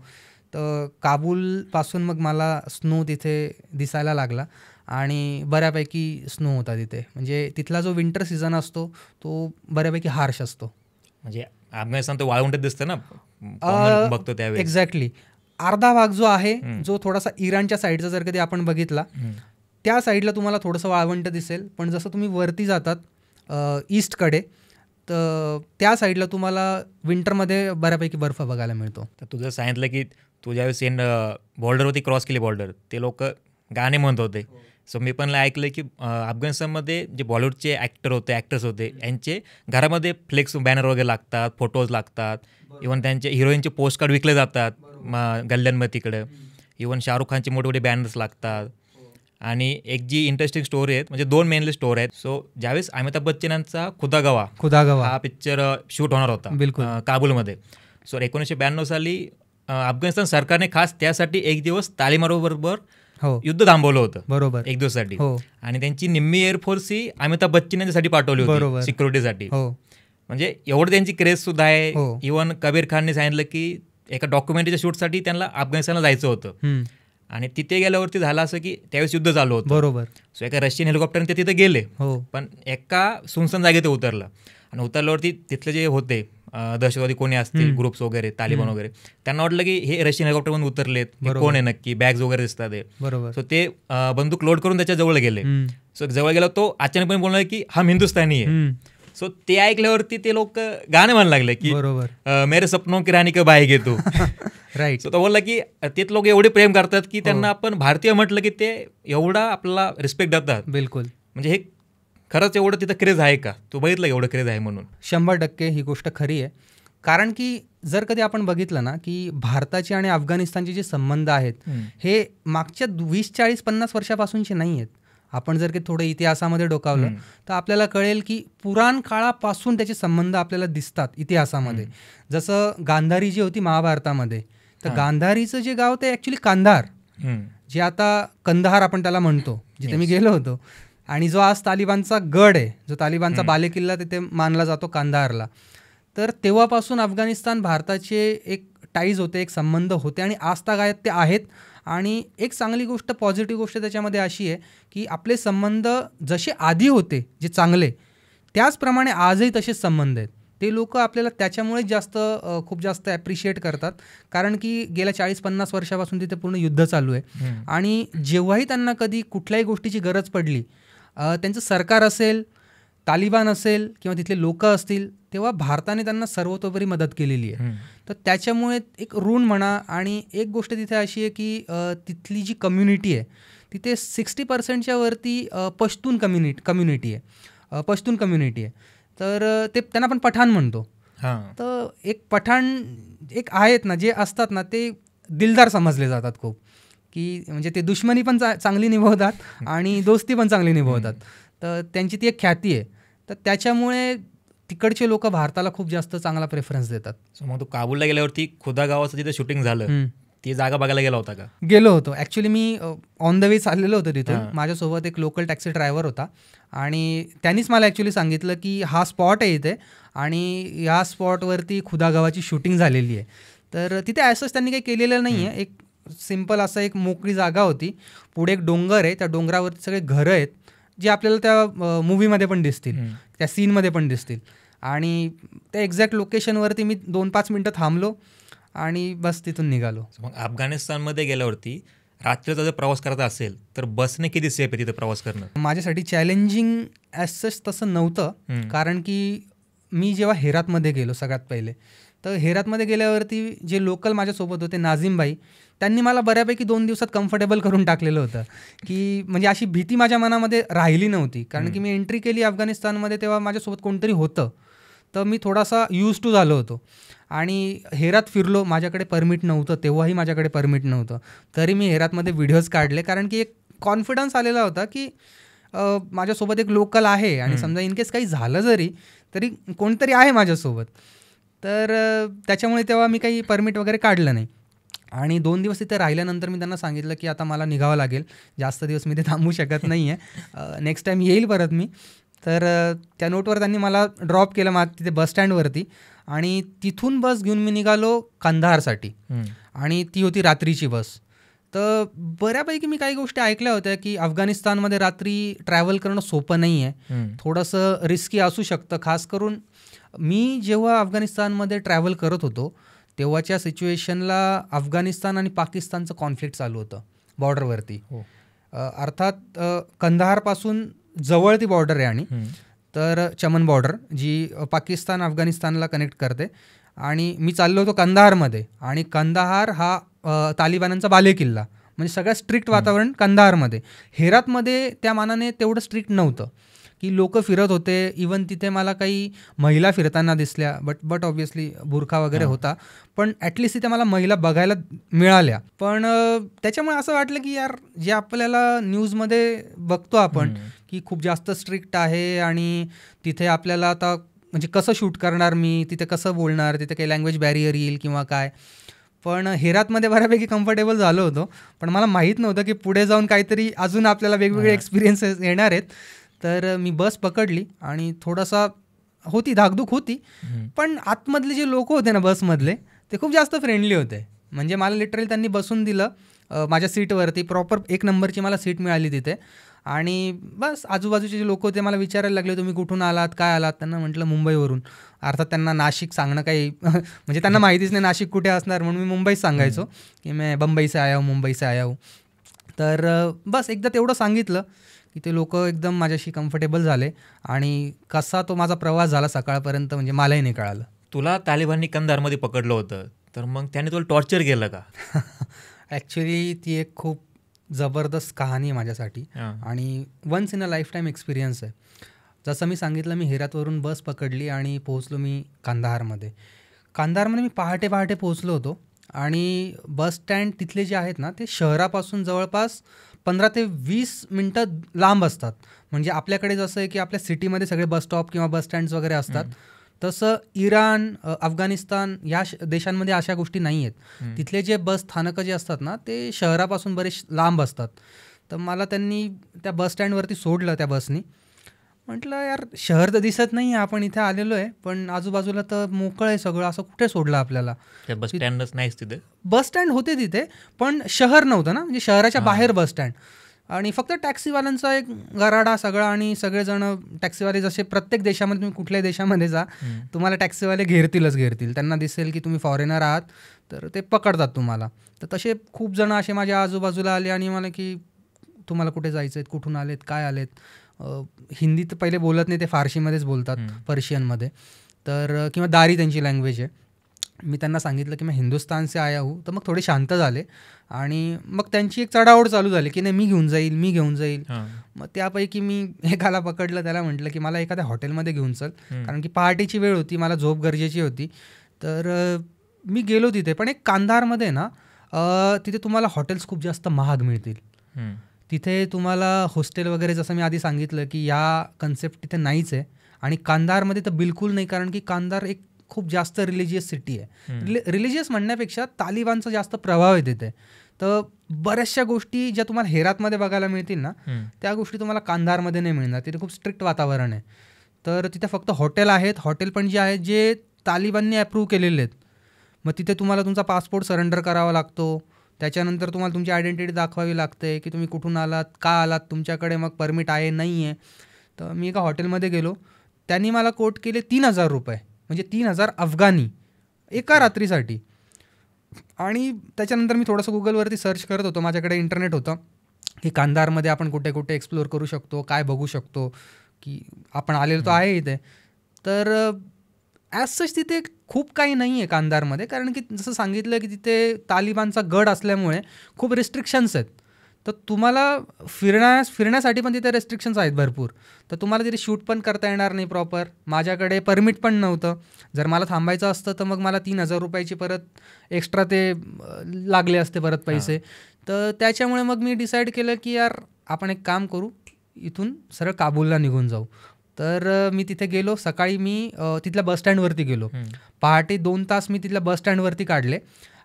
तर काबूलपासून मग मला स्नो तिथे दिसायला लागला आणि बऱ्यापैकी स्नो होता तिथे. म्हणजे तिथला जो विंटर सीझन असतो तो बऱ्यापैकी हार्श असतो. म्हणजे अफगाणिस्तान तर वाळवंटात दिसतं ना बघतो त्यावेळी. एक्झॅक्टली. अर्धा भाग जो आहे, जो थोडासा इराणच्या साईडचा जर कधी आपण बघितला, त्या साईडला तुम्हाला थोडंसं वाळवंट दिसेल. पण जसं तुम्ही वरती जातात ईस्टकडे, तर त्या साईडला तुम्हाला विंटरमध्ये बऱ्यापैकी बर्फ बघायला मिळतो. तर तुझं सांगितलं की तू ज्यावेळेस बॉर्डरवरती क्रॉस केली बॉर्डर, ते लोक गाणे म्हणत होते. सो मी पण ऐकलं की अफगाणिस्तानमध्ये जे बॉलिवूडचे ॲक्टर्स होते यांचे घरामध्ये फ्लेक्स बॅनर वगैरे लागतात, फोटोज लागतात. इव्हन त्यांचे हिरोईनचे पोस्ट कार्ड विकले जातात गल्ल्यांमध्ये तिकडं. इव्हन शाहरुख खानचे मोठे बॅनर्स लागतात. आणि एक जी इंटरेस्टिंग स्टोरी आहेत, म्हणजे 2 मेनली स्टोरी आहेत. सो ज्यावेळेस अमिताभ बच्चन यांचा खुदा गवा हा पिक्चर शूट होणार होता काबूलमध्ये. सो 1992 साली अफगाणिस्तान सरकारने खास त्यासाठी 1 दिवस तालिबानबरोबर युद्ध थांबवलं होतं, बरोबर, 1 दिवसासाठी. आणि त्यांची निम्मी एअरफोर्स ही अमिताभ बच्चन यांच्यासाठी पाठवली होती सिक्युरिटीसाठी. म्हणजे एवढं त्यांची क्रेज सुद्धा आहे. इव्हन कबीर खानने सांगितलं की एका डॉक्युमेंटरीच्या शूटसाठी त्यांना अफगाणिस्तानला जायचं होतं. आणि तिथे गेल्यावरती झालं असं की त्यावेळेस युद्ध चालू होतं, बरोबर. सो एका रशियन हेलिकॉप्टरने ते तिथे गेले, पण एका सुनसान जागे ते उतरलं. आणि उतरल्यावरती तिथले जे होते दहशतवादी कोणी असतील, ग्रुप्स वगैरे, तालिबान वगैरे, त्यांना वाटलं की हे रशियन हेलिकॉप्टरमधून उतरलेत, कोण आहे नक्की, बॅग्स वगैरे दिसतात ते. सो ते बंदूक लोड करून त्याच्या जवळ गेले. सो जवळ गेला तो अचानकपणे बोलला की हा हिंदुस्थानी आहे. सो ते ऐकल्यावरती ते लोक गाणे म्हणायला लागले की मेरे सपनों की राणी कब आएगी तू. राईट. सो तो बोलला की ते लोक एवढे प्रेम करतात की त्यांना आपण भारतीय म्हटलं की ते एवढा आपल्याला रिस्पेक्ट देतात. बिलकुल. म्हणजे हे खरंच एवढं तिथं क्रेज आहे का? तू बघितलं एवढं क्रेज आहे म्हणून? 100% ही गोष्ट खरी आहे. कारण की जर कधी आपण बघितलं ना की भारताचे आणि अफगाणिस्तानचे जे संबंध आहेत हे मागच्या 20-40-50 वर्षापासूनचे नाही आहेत. आपण जर की थोडं इतिहासामध्ये डोकावलं तर आपल्याला कळेल की पुराण काळापासून त्याचे संबंध आपल्याला दिसतात इतिहासामध्ये. जसं गांधारी जी होती महाभारतामध्ये, तर गांधारीचं जे गाव ते ॲक्च्युली कांधार, जे आता कंदहार आपण त्याला म्हणतो, जिथे मी गेलो होतो. आणि जो आज तालिबानचा गड आहे, जो तालिबानचा बालेकिल्ला तिथे मानला जातो कांदाहारला, तर तेव्हापासून अफगाणिस्तान भारताचे एक टाईज होते, एक संबंध होते आणि आजतागायत ते आहेत. आणि एक चांगली गोष्ट, पॉझिटिव्ह गोष्ट त्याच्यामध्ये अशी आहे की आपले संबंध जसे आधी होते जे चांगले, त्याचप्रमाणे आजही तसेच संबंध आहेत. ते लोक आपल्याला त्याच्यामुळेच खूप जास्त ॲप्रिशिएट करतात, कारण की गेल्या 40-50 वर्षापासून तिथे पूर्ण युद्ध चालू आहे. आणि जेव्हाही त्यांना कधी कुठल्याही गोष्टीची गरज पडली, त्यांचं सरकार असेल, तालिबान असेल किंवा तिथले लोक असतील, तेव्हा भारताने त्यांना सर्वतोपरी मदत केलेली आहे. तर त्याच्यामुळे एक ऋण म्हणा. आणि एक गोष्ट तिथे अशी आहे की तिथली जी कम्युनिटी आहे तिथे 60% वरती पश्तून कम्युनिटी आहे, पश्तून कम्युनिटी आहे. तर ते त्यांना आपण पठाण म्हणतो. तर एक पठाण एक आहेत ना, जे असतात ना, ते दिलदार समजले जातात खूप, की म्हणजे ते दुश्मनी पण चांगली निभवतात आणि दोस्ती पण चांगली निभवतात. तर त्यांची ती एक ख्याती आहे. तर त्याच्यामुळे तिकडचे लोक भारताला खूप जास्त चांगला प्रेफरन्स देतात. मग तू काबूलला गेल्यावरती खुदा गावाचं जिथे शूटिंग झालं ती जागा बघायला गेला होता का? गेलो होतो. Actually me on the way चाललेलो होतो तिथून. माझ्यासोबत एक लोकल टॅक्सी ड्रायव्हर होता आणि त्यांनीच मला ॲक्च्युली सांगितलं की हा स्पॉट आहे इथे आणि या स्पॉटवरती खुदा गावाची शूटिंग झालेली आहे. तर तिथे ॲसच त्यांनी काही केलेलं नाही आहे. एक सिम्पल असं एक मोकळी जागा होती, पुढे एक डोंगर आहे, त्या डोंगरावरती सगळे घरं आहेत जे आपल्याला त्या मूवीमध्ये पण दिसतील, त्या सीनमध्ये पण दिसतील. आणि त्या एक्झॅक्ट लोकेशनवरती मी 2-5 मिनटं थांबलो आणि बस तिथून निघालो. मग अफगाणिस्तानमध्ये गेल्यावरती रात्रीचा जर प्रवास करायचा असेल तर बसने किती सेफ आहे तिथे प्रवास करणं? माझ्यासाठी चॅलेंजिंग ॲज सच तसं नव्हतं, कारण की मी जेव्हा हेरातमध्ये गेलो सगळ्यात पहिले, तर हेरातमध्ये गेल्यावरती जे लोकल माझ्यासोबत होते नाझीमबाई, त्यांनी मला बऱ्यापैकी 2 दिवसात कम्फर्टेबल करून टाकलेलं होतं, की म्हणजे अशी भीती माझ्या मनामध्ये राहिली नव्हती. कारण की मी एंट्री केली अफगाणिस्तानमध्ये तेव्हा माझ्यासोबत कोणतरी होतं, तर मी थोडासा यूज टू झालो होतो. आणि हेरात फिरलो, माझ्याकडे परमिट नव्हतं, तेव्हाही माझ्याकडे परमिट नव्हतं, तरी मी हेरातमध्ये व्हिडिओज काढले. कारण की एक कॉन्फिडन्स आलेला होता की माझ्यासोबत एक लोकल आहे आणि समजा इन केस काही झालं तरी कोणतरी आहे माझ्यासोबत. तर त्याच्यामुळे तेव्हा मी काही परमिट वगैरे काढलं नाही. आणि 2 दिवस तिथे राहिल्यानंतर मी त्यांना सांगितलं की आता मला निघावं लागेल, जास्त दिवस मी ते थांबू शकत नाही आहे, नेक्स्ट टाईम येईल परत मी. तर त्या नोटवर त्यांनी मला ड्रॉप केलं तिथे बसस्टँडवरती आणि तिथून बस घेऊन मी निघालो कंधारसाठी. आणि ती होती रात्रीची बस. तर बऱ्यापैकी मी काही गोष्टी ऐकल्या होत्या की अफगाणिस्तानमध्ये रात्री ट्रॅव्हल करणं सोपं नाही आहे, थोडंसं रिस्की असू शकतं. खास करून मी जेव्हा अफगाणिस्तानमध्ये ट्रॅव्हल करत होतो तेव्हाच्या सिच्युएशनला अफगाणिस्तान आणि पाकिस्तानचं कॉन्फ्लिक्ट चालू होतं बॉर्डरवरती. अर्थात कंधारपासून जवळ ती बॉर्डर आहे. आणि तर चमन बॉर्डर जी पाकिस्तान अफगाणिस्तानला कनेक्ट करते. आणि मी चाललो होतो कंदाहारमध्ये, आणि कंदाहार हा तालिबानांचा बालेकिल्ला, म्हणजे सगळ्यात स्ट्रिक्ट वातावरण कंदाहारमध्ये. हेरातमध्ये त्या मानाने तेवढं स्ट्रिक्ट नव्हतं, की लोक फिरत होते. इवन तिथे मला काही महिला फिरताना दिसल्या, बट ऑब्व्हियसली बुरखा वगैरे होता, पण ॲटलिस्ट तिथे मला महिला बघायला मिळाल्या. पण त्याच्यामुळे असं वाटलं की यार, जे आपल्याला न्यूजमध्ये बघतो आपण की खूप जास्त स्ट्रिक्ट आहे आणि तिथे आपल्याला आता म्हणजे कसं शूट करणार मी, तिथे कसं बोलणार, तिथे काही लँग्वेज बॅरियर येईल किंवा काय. पण हेरातमध्ये बऱ्यापैकी कम्फर्टेबल झालो होतो, पण मला माहीत नव्हतं की पुढे जाऊन काहीतरी अजून आपल्याला वेगवेगळे एक्सपिरियन्सेस येणार आहेत. तर मी बस पकडली आणि थोडासा होती धाकधूक होती, पण आतमधले जे लोक होते ना बसमधले, ते खूप जास्त फ्रेंडली होते. म्हणजे मला लिटरली त्यांनी बसून दिलं माझ्या सीटवरती, प्रॉपर 1 नंबरची मला सीट मिळाली तिथे. आणि बस आजूबाजूचे जे लोक होते मला विचारायला लागले, तुम्ही कुठून आलात, काय आलात. त्यांना म्हटलं मुंबईवरून. अर्थात त्यांना नाशिक सांगणं काही म्हणजे त्यांना माहितीच नाही नाशिक कुठे असणार, म्हणून मी मुंबईच सांगायचो की मैं बंबई से आया हूँ, मुंबई से आया हूँ. तर बस एकदा तेवढं सांगितलं की ते लोक एकदम माझ्याशी कम्फर्टेबल झाले. आणि कसा तो माझा प्रवास झाला सकाळपर्यंत म्हणजे मलाही नाही कळालं. तुला तालिबाननी कंधारमध्ये पकडलं होतं, तर मग त्याने तुला टॉर्चर केलं का? ॲक्च्युली ती एक खूप जबरदस्त कहाणी आहे माझ्यासाठी आणि once in a life time experience आहे. जसं मी सांगितलं, मी हेरातवरून बस पकडली आणि पोहोचलो मी कंधारमध्ये. मी पहाटे पोहोचलो होतो. आणि बस स्टँड तिथले जे आहेत ना, ते शहरापासून जवळपास 15 ते 20 मिनटं लांब असतात. म्हणजे आपल्याकडे जसं आहे की आपल्या सिटीमध्ये सगळे बस स्टॉप किंवा बस स्टँड्स वगैरे असतात, तसं इराण, अफगाणिस्तान या देशांमध्ये अशा गोष्टी नाही आहेत. तिथले जे बस स्थानकं जे असतात ना, ते शहरापासून बरेच लांब असतात. तर मला त्यांनी त्या बस स्टँडवरती सोडलं त्या बसनी. म्हटलं यार, शहर तर दिसत नाही आहे, आपण इथे आलेलो आहे, पण आजूबाजूला तर मोकळं आहे सगळं, असं कुठे सोडलं आपल्याला. बस स्टँडच नाहीच तिथे. बस स्टँड होते तिथे, पण शहर नव्हतं ना, म्हणजे शहराच्या बाहेर बस स्टँड. आणि फक्त टॅक्सीवाल्यांचा एक गराडा सगळा, आणि सगळेजण टॅक्सीवाले जसे प्रत्येक देशामध्ये, तुम्ही कुठल्याही देशामध्ये जा, तुम्हाला टॅक्सीवाले घेरतील. त्यांना दिसेल की तुम्ही फॉरेनर आहात तर ते पकडतात तुम्हाला. तर तसे खूप जण असे माझ्या आजूबाजूला आले आणि मला की तुम्हाला कुठे जायचं आहे, कुठून आलेत, काय आलेत. हिंदी तर पहिले बोलत नाही, ते फारशीमध्येच बोलतात, पर्शियनमध्ये. तर किंवा दारी त्यांची लँग्वेज आहे. मी त्यांना सांगितलं की मी हिंदुस्तान से आया हूँ, तर मग थोडे शांत झाले आणि मग त्यांची एक चढाओढ चालू झाली की नाही मी घेऊन जाईल. मग त्यापैकी मी एकाला पकडलं, त्याला म्हटलं की मला एखाद्या हॉटेलमध्ये घेऊन चल, कारण की पहाटेची वेळ होती, मला झोप गरजेची होती. तर मी गेलो तिथे. पण एक कांधारमध्ये ना तिथे तुम्हाला हॉटेल्स खूप जास्त महाग मिळतील. तिथे तुम्हाला हॉस्टेल वगैरे, जसं मी आधी सांगितलं की या कन्सेप्ट तिथे नाहीच आहे. आणि कांधारमध्ये तर बिलकुल नाही, कारण की कांधार एक खूप जास्त रिलिजियस सिटी आहे. रिलिजियस म्हणण्यापेक्षा तालिबानचा जास्त प्रभाव आहे तिथे. तर बऱ्याचशा गोष्टी ज्या तुम्हाला हेरातमध्ये बघायला मिळतील ना, त्या गोष्टी तुम्हाला कांधारमध्ये नाही मिळणार. तिथे खूप स्ट्रिक्ट वातावरण आहे. तर तिथे फक्त हॉटेल आहेत, हॉटेल पण जे आहेत जे तालिबानने अप्रूव्ह केलेले आहेत. मग तिथे तुम्हाला तुमचा पासपोर्ट सरेंडर करावा लागतो. त्याच्यानंतर तुम्हाला तुमची आयडेंटिटी दाखवावी लागते की तुम्ही कुठून आलात, का आलात, तुमच्याकडे मग परमिट आहे नाही आहे. तर मी एका हॉटेलमध्ये गेलो, त्यांनी मला कोट केले 3,000 रुपये, म्हणजे 3,000 अफगाणी एका रात्रीसाठी. आणि त्याच्यानंतर मी थोडंसं गुगलवरती सर्च करत होतो, माझ्याकडे इंटरनेट होतं, की कांधारमध्ये आपण कुठे कुठे एक्सप्लोअर करू शकतो, काय बघू शकतो, की आपण आलेलो तो आहे इथे. तर ॲज सच तिथे खूप काही नाही आहे कांधारमध्ये, कारण की जसं सांगितलं की तिथे तालिबानचा गड असल्यामुळे खूप रिस्ट्रिक्शन्स आहेत. तर तुम्हाला फिरण्यासाठी पण तिथे रेस्ट्रिक्शन्स आहेत भरपूर. तर तुम्हाला तिथे शूट पण करता येणार नाही प्रॉपर. माझ्याकडे परमिट पण नव्हतं. जर मला थांबायचं असतं तर मग मला 3,000 रुपयाची परत एक्स्ट्रा ते लागले असते परत पैसे. तर त्याच्यामुळे मग मी डिसाईड केलं की यार आपण एक काम करू, इथून सरळ काबूलला निघून जाऊ. तर मी तिथे गेलो. सकाळी मी तिथल्या बसस्टँडवरती गेलो. पहाटे 2 तास मी तिथल्या बसस्टँडवरती काढले.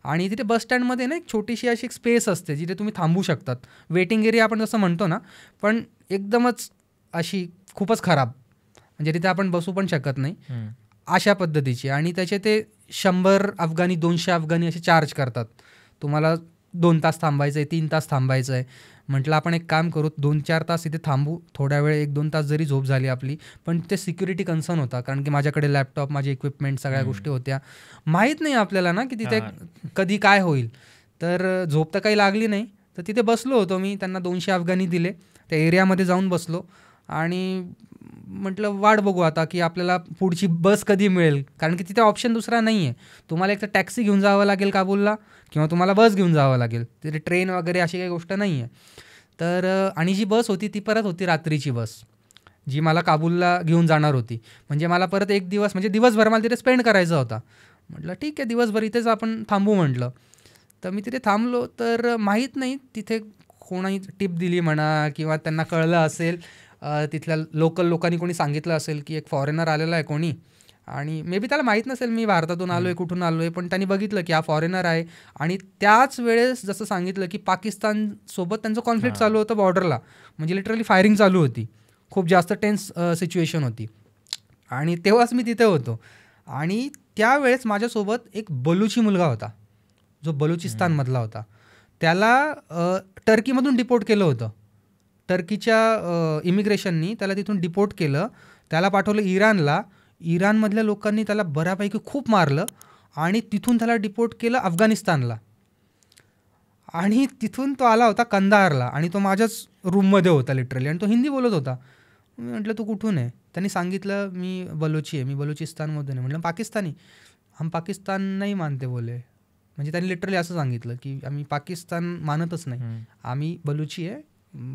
आणि तिथे बसस्टँडमध्ये ना एक छोटीशी अशी एक स्पेस असते जिथे तुम्ही थांबू शकतात. वेटिंग एरिया आपण जसं म्हणतो ना, पण एकदमच अशी खूपच खराब, म्हणजे तिथे आपण बसू पण शकत नाही अशा पद्धतीची. आणि त्याचे ते 100 अफगाणी 200 अफगाणी असे चार्ज करतात. तुम्हाला 2 तास थांबायचं आहे, 3 तास थांबायचं आहे. म्हटलं आपण एक काम करू, 2-4 तास इथे थांबू, थोड्या वेळ 1-2 तास जरी झोप झाली आपली. पण ते सिक्युरिटी कन्सर्न होता, कारण की माझ्याकडे लॅपटॉप, माझे इक्विपमेंट, सगळ्या गोष्टी होत्या. माहीत नाही आपल्याला ना की तिथे कधी काय होईल. तर झोप तर काही लागली नाही. तर तिथे बसलो होतो मी. त्यांना 200 अफगाणी दिले, त्या एरियामध्ये जाऊन बसलो आणि म्हटलं वाट बघू आता की आपल्याला पुढची बस कधी मिळेल, कारण की तिथे ऑप्शन दुसरा नाही आहे. तुम्हाला एक तर टॅक्सी घेऊन जावं लागेल काबूलला, किंवा तुम्हाला बस घेऊन जावं लागेल. तिथे ट्रेन वगैरे अशी काही गोष्ट नाही आहे. तर आणि जी बस होती ती परत होती रात्रीची बस, जी मला काबूलला घेऊन जाणार होती. म्हणजे मला परत एक दिवस, म्हणजे दिवसभर मला तिथे स्पेंड करायचा होता. म्हटलं ठीक आहे, दिवसभर इथेच आपण थांबू म्हटलं. तर मी तिथे थांबलो. तर माहीत नाही तिथे कोणाही टिप दिली म्हणा, किंवा त्यांना कळलं असेल, तिथल्या लोकल लोकांनी कोणी सांगितलं असेल की एक फॉरेनर आलेला आहे कोणी, आणि मे बी त्याला माहीत नसेल मी भारतातून आलो आहे, कुठून आलो आहे, पण त्यांनी बघितलं की हा फॉरेनर आहे. आणि त्याच वेळेस जसं सांगितलं की पाकिस्तानसोबत त्यांचं कॉन्फ्लिक्ट चालू होतं बॉर्डरला, म्हणजे लिटरली फायरिंग चालू होती, खूप जास्त टेन्स सिच्युएशन होती. आणि तेव्हाच मी तिथे होतो. आणि त्यावेळेस माझ्यासोबत एक बलुची मुलगा होता, जो बलुचिस्तानमधला होता. त्याला टर्कीमधून डिपोर्ट केलं होतं. टर्कीच्या इमिग्रेशननी त्याला तिथून डिपोर्ट केलं, त्याला पाठवलं इराणला. इराणमधल्या लोकांनी त्याला बऱ्यापैकी खूप मारलं आणि तिथून त्याला डिपोर्ट केलं अफगाणिस्तानला. आणि तिथून तो आला होता कंदाहारला, आणि तो माझ्याच रूममध्ये होता लिटरली, आणि तो हिंदी बोलत होता. मी म्हटलं तू कुठून आहे? त्यांनी सांगितलं मी बलुची आहे, मी बलुचिस्तानमधून आहे. म्हटलं पाकिस्तानी? हम पाकिस्तान नाही मानते बोले. म्हणजे त्यांनी लिटरली असं सांगितलं की आम्ही पाकिस्तान मानतच नाही, आम्ही बलुची आहे,